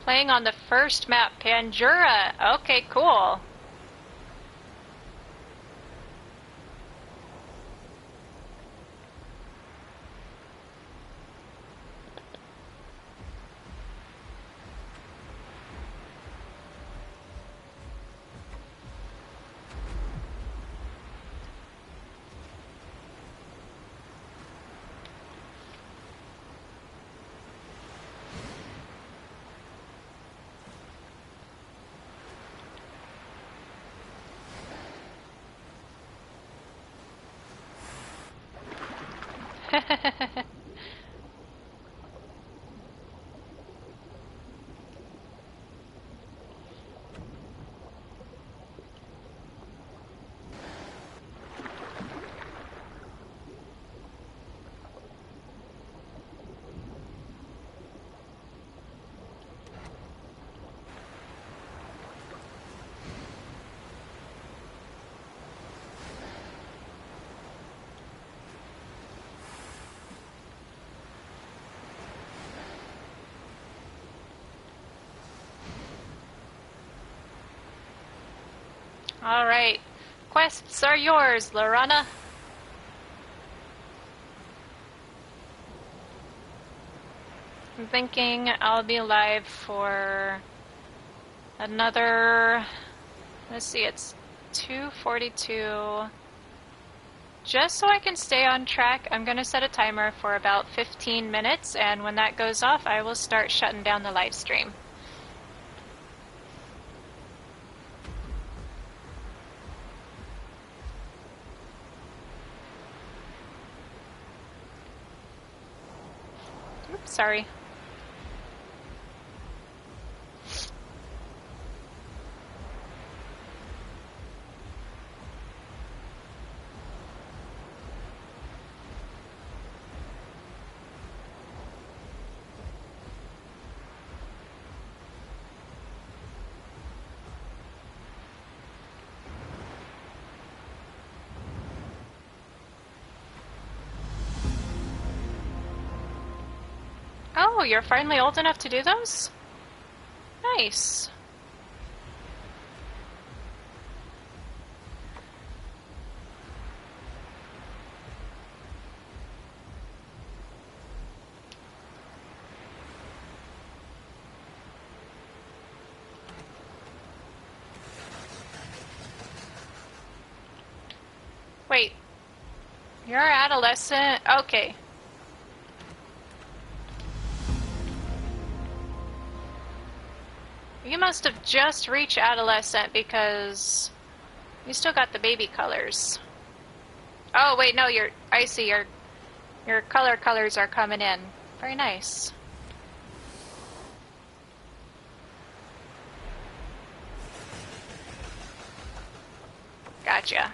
Playing on the first map, Pandura. Okay, cool. Alright. Quests are yours, Lorana. I'm thinking I'll be live for another... Let's see, it's 2:42. Just so I can stay on track, I'm going to set a timer for about 15 minutes, and when that goes off, I will start shutting down the live stream. Oops, sorry. Oh, you're finally old enough to do those? Nice. Wait. You're adolescent? Okay. You must have just reached adolescent because you still got the baby colors. Oh, wait, no, I see, your colors are coming in. Very nice. Gotcha.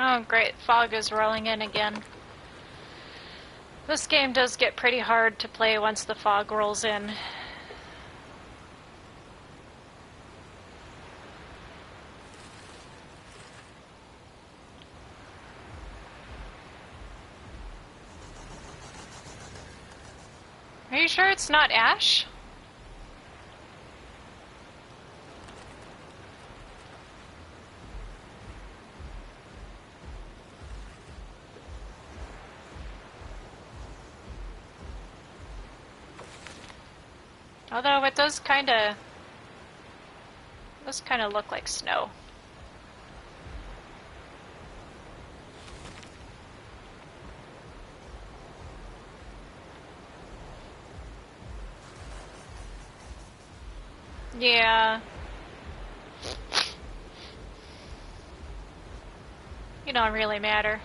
Oh, great. Fog is rolling in again. This game does get pretty hard to play once the fog rolls in. Are you sure it's not ash? Although it does kind of look like snow. Yeah. You don't really matter.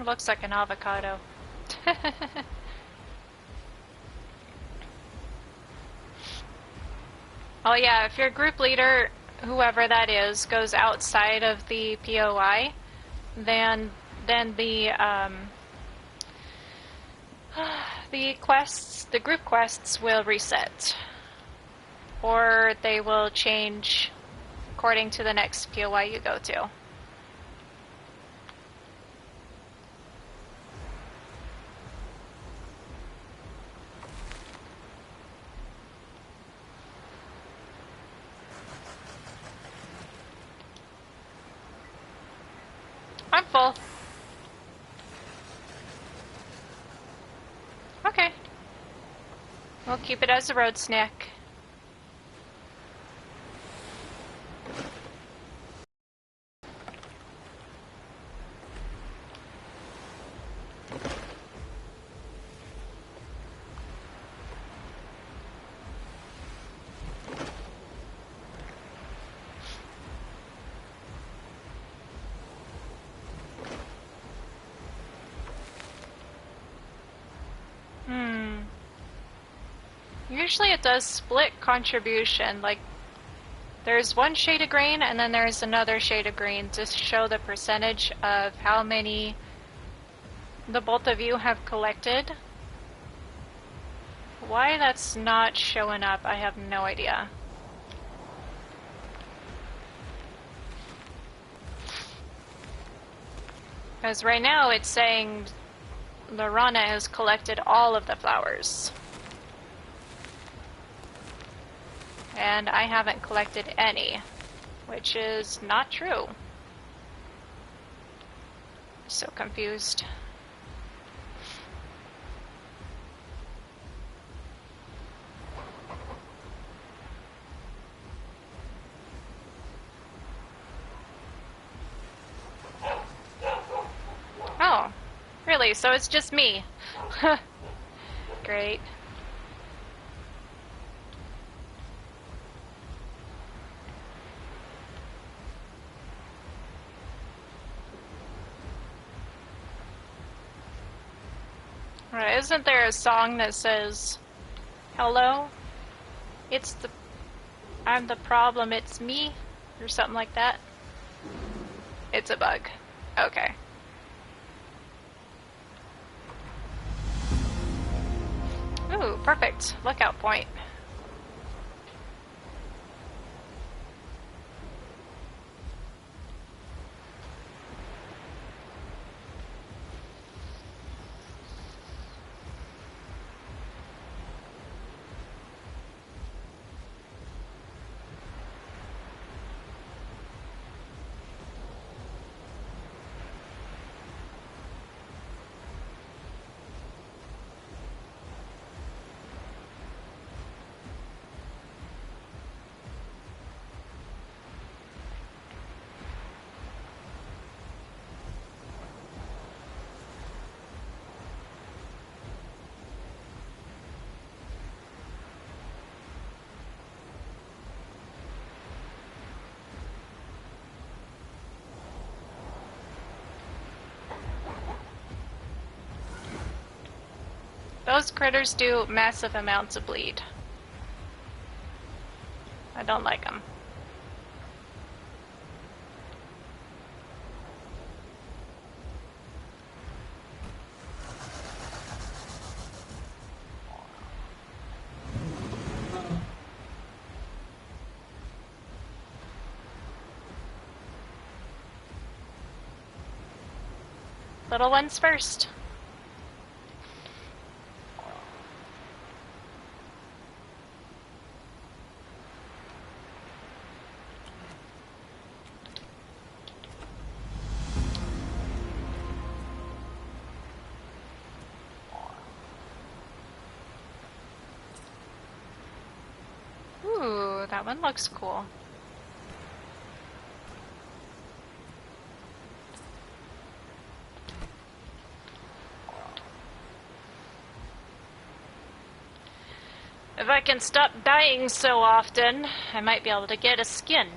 It looks like an avocado. Oh yeah, if your group leader, whoever that is, goes outside of the POI, then the group quests will reset, or they will change according to the next POI you go to. I'm full. Okay. We'll keep it as a road snack. Usually it does split contribution, like there's one shade of green and then there's another shade of green to show the percentage of how many the both of you have collected. Why that's not showing up, I have no idea. Because right now it's saying Lorana has collected all of the flowers. And I haven't collected any, which is not true. So confused. Oh, really? So it's just me. Great. Right, isn't there a song that says, "Hello, I'm the problem, it's me," or something like that? It's a bug. Okay. Ooh, perfect. Lookout point. Those critters do massive amounts of bleed. I don't like them. Little ones first. Ooh, that one looks cool. If I can stop dying so often, I might be able to get a skin.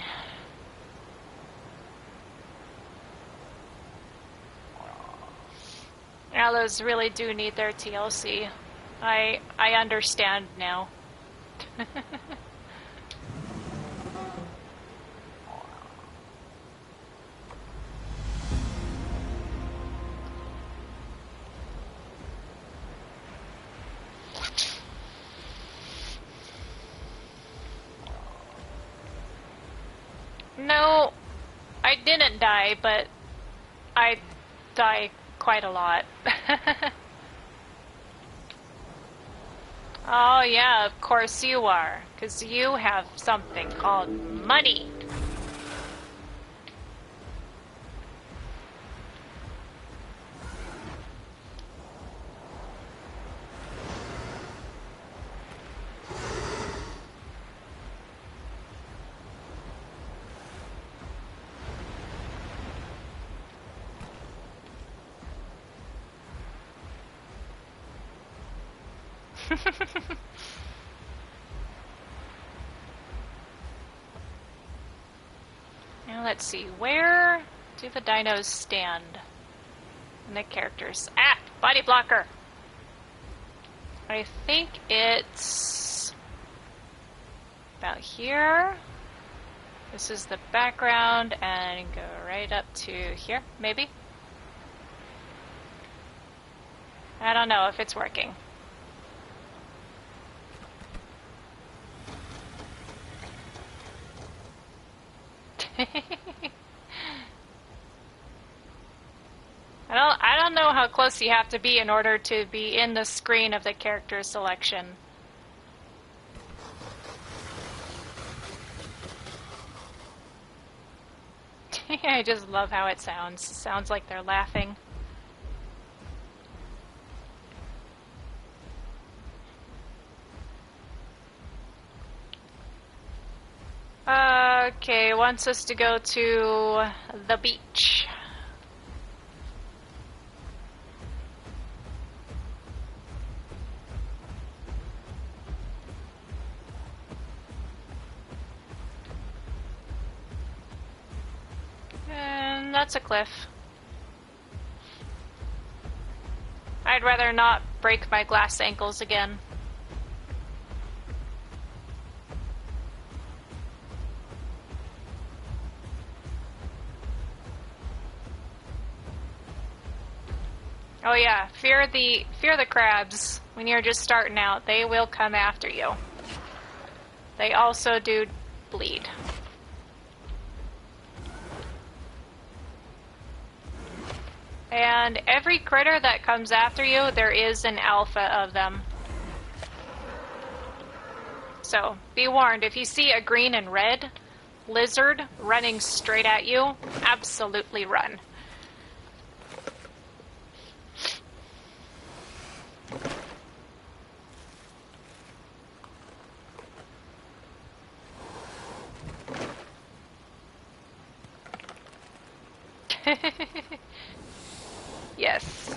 Allos really do need their TLC. I understand now. No, I didn't die, but I die quite a lot. Oh yeah, of course you are, because you have something called money. Now let's see, where do the dinos stand? And the characters. Ah! Body blocker! I think it's about here. This is the background, and go right up to here, maybe? I don't know if it's working. I don't know how close you have to be in order to be in the screen of the character selection. I just love how it sounds. It sounds like they're laughing. Okay, wants us to go to the beach. And that's a cliff. I'd rather not break my glass ankles again. Oh yeah, fear the crabs. When you're just starting out, they will come after you. They also do bleed. And every critter that comes after you, there is an alpha of them. So, be warned, if you see a green and red lizard running straight at you, absolutely run. Yes.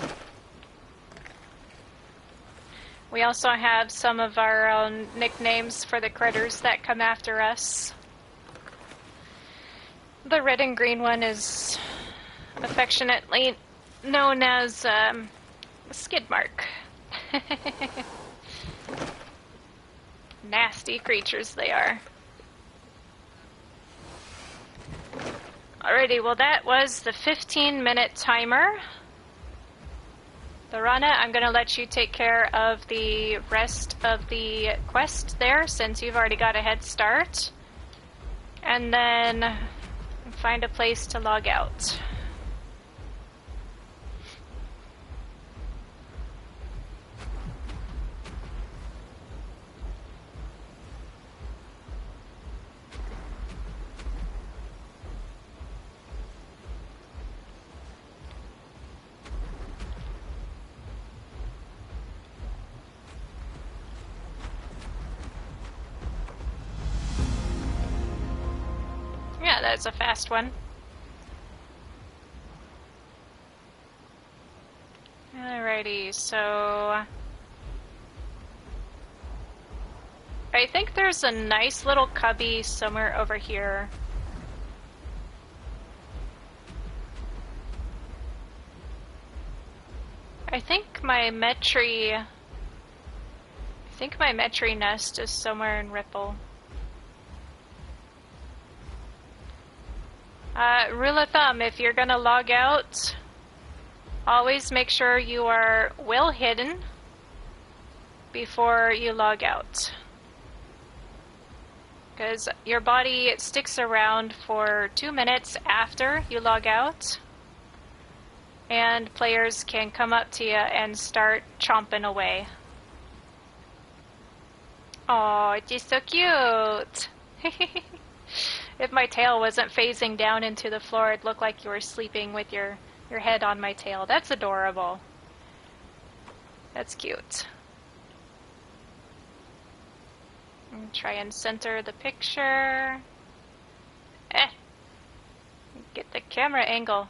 We also have some of our own nicknames for the critters that come after us. The red and green one is affectionately known as skid mark. Nasty creatures they are. Alrighty, well that was the 15-minute timer. Lorana, I'm going to let you take care of the rest of the quest there, since you've already got a head start. And then find a place to log out. Yeah, that's a fast one. Alrighty, so I think there's a nice little cubby somewhere over here. I think my Metri nest is somewhere in Ripple. Rule of thumb, if you're gonna log out, always make sure you are well hidden before you log out. Because your body sticks around for 2 minutes after you log out, and players can come up to you and start chomping away. Oh, it's just so cute! If my tail wasn't phasing down into the floor, it'd look like you were sleeping with your head on my tail. That's adorable. That's cute. And try and center the picture. Get the camera angle.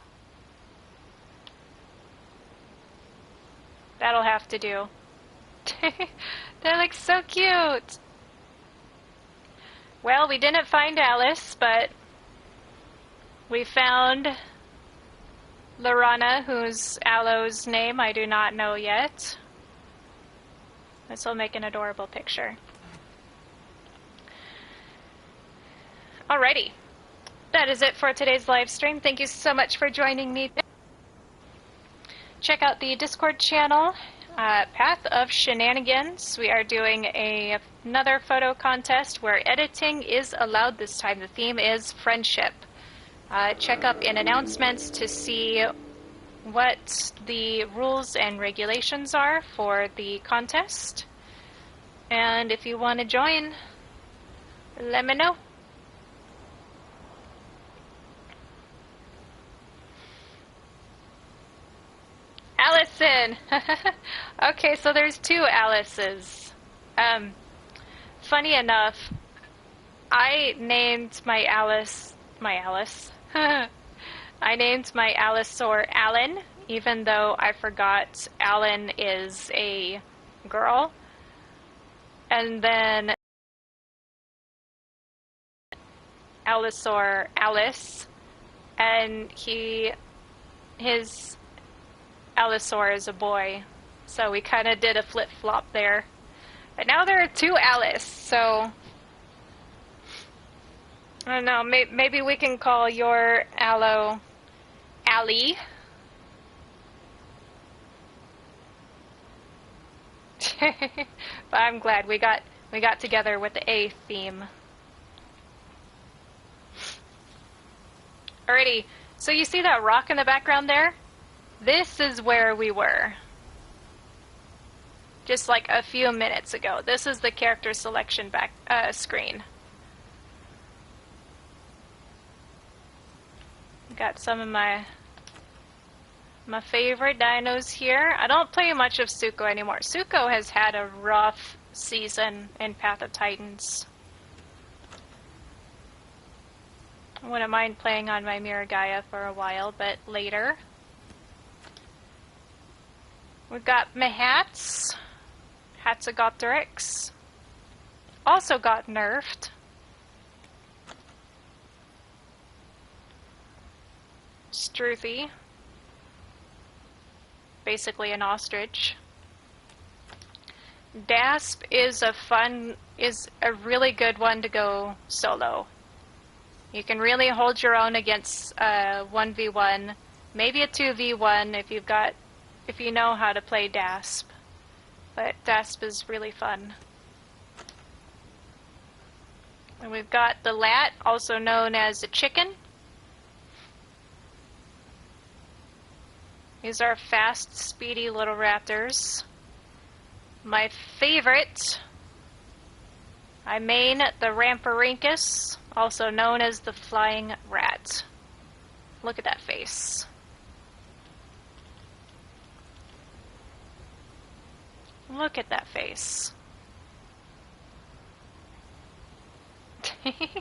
That'll have to do. That looks so cute! Well, we didn't find Alice, but we found Lorana, whose Allo's name I do not know yet. This will make an adorable picture. Alrighty. That is it for today's live stream. Thank you so much for joining me. Check out the Discord channel, Path of Shenanigans. We are doing another photo contest where editing is allowed this time. The theme is friendship. Check up in announcements to see what the rules and regulations are for the contest. And if you want to join, let me know. Allison! Okay, so there's 2 Alices. Funny enough, I named my Alice... I named my Allosaur Alan, even though I forgot Alan is a girl. And then Allosaur Alice, and his Allosaur is a boy, so we kind of did a flip-flop there. But now there are 2 Alice, so I don't know, maybe we can call your Allo Allie. But I'm glad we got together with the A theme. Alrighty, so you see that rock in the background there? This is where we were. Just like a few minutes ago. This is the character selection screen. Got some of my favorite dinos here. I don't play much of Suko anymore. Suko has had a rough season in Path of Titans. I wouldn't mind playing on my Miragaia for a while, but later. We've got Mahats, Hatzegopteryx, also got nerfed. Struthy, basically an ostrich. Dasp is a really good one to go solo. You can really hold your own against 1v1, maybe a 2v1 if you know how to play Dasp. But Dasp is really fun. And we've got the Lat, also known as a chicken. These are fast, speedy little raptors. My favorite, I main the Ramparincus, also known as the flying rat. Look at that face. Look at that face.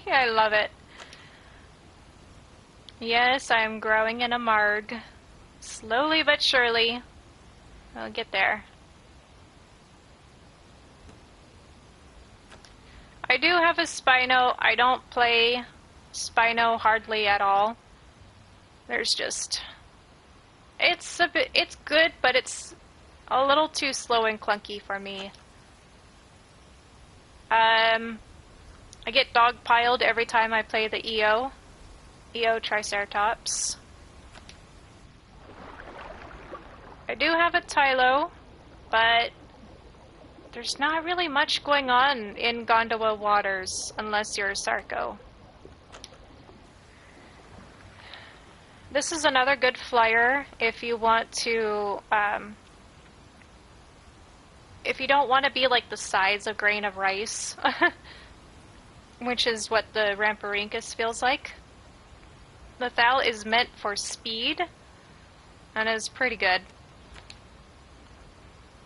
I love it. Yes, I'm growing in a marg. Slowly but surely. I'll get there. I do have a Spino. I don't play Spino hardly at all. There's just... It's good, but it's A little too slow and clunky for me. I get dogpiled every time I play the EO Triceratops. I do have a Tylo, but there's not really much going on in Gondola waters unless you're a Sarco. This is another good flyer if you want to, if you don't want to be like the size of grain of rice, which is what the Ramphorhynchus feels like. The Thal is meant for speed and is pretty good.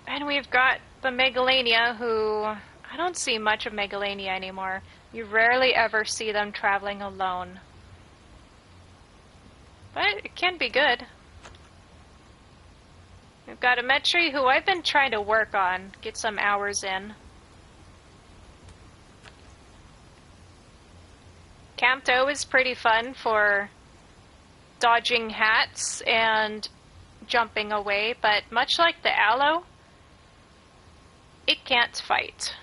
And we've got the Megalania, who I don't see much of Megalania anymore. You rarely ever see them traveling alone. But it can be good. We've got a Metri who I've been trying to work on, get some hours in. Campto is pretty fun for dodging hats and jumping away, but much like the Allo, it can't fight.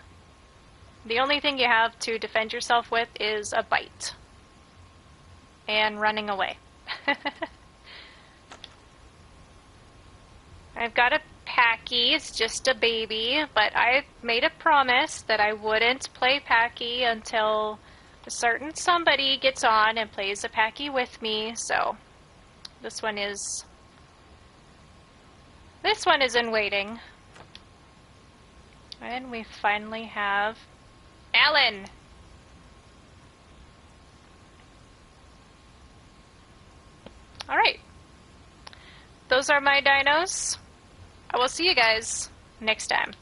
The only thing you have to defend yourself with is a bite. And running away. I've got a Packy, it's just a baby, but I made a promise that I wouldn't play Packy until a certain somebody gets on and plays a Packy with me, so this one is in waiting. And we finally have Alan! Alright. Those are my dinos. I will see you guys next time.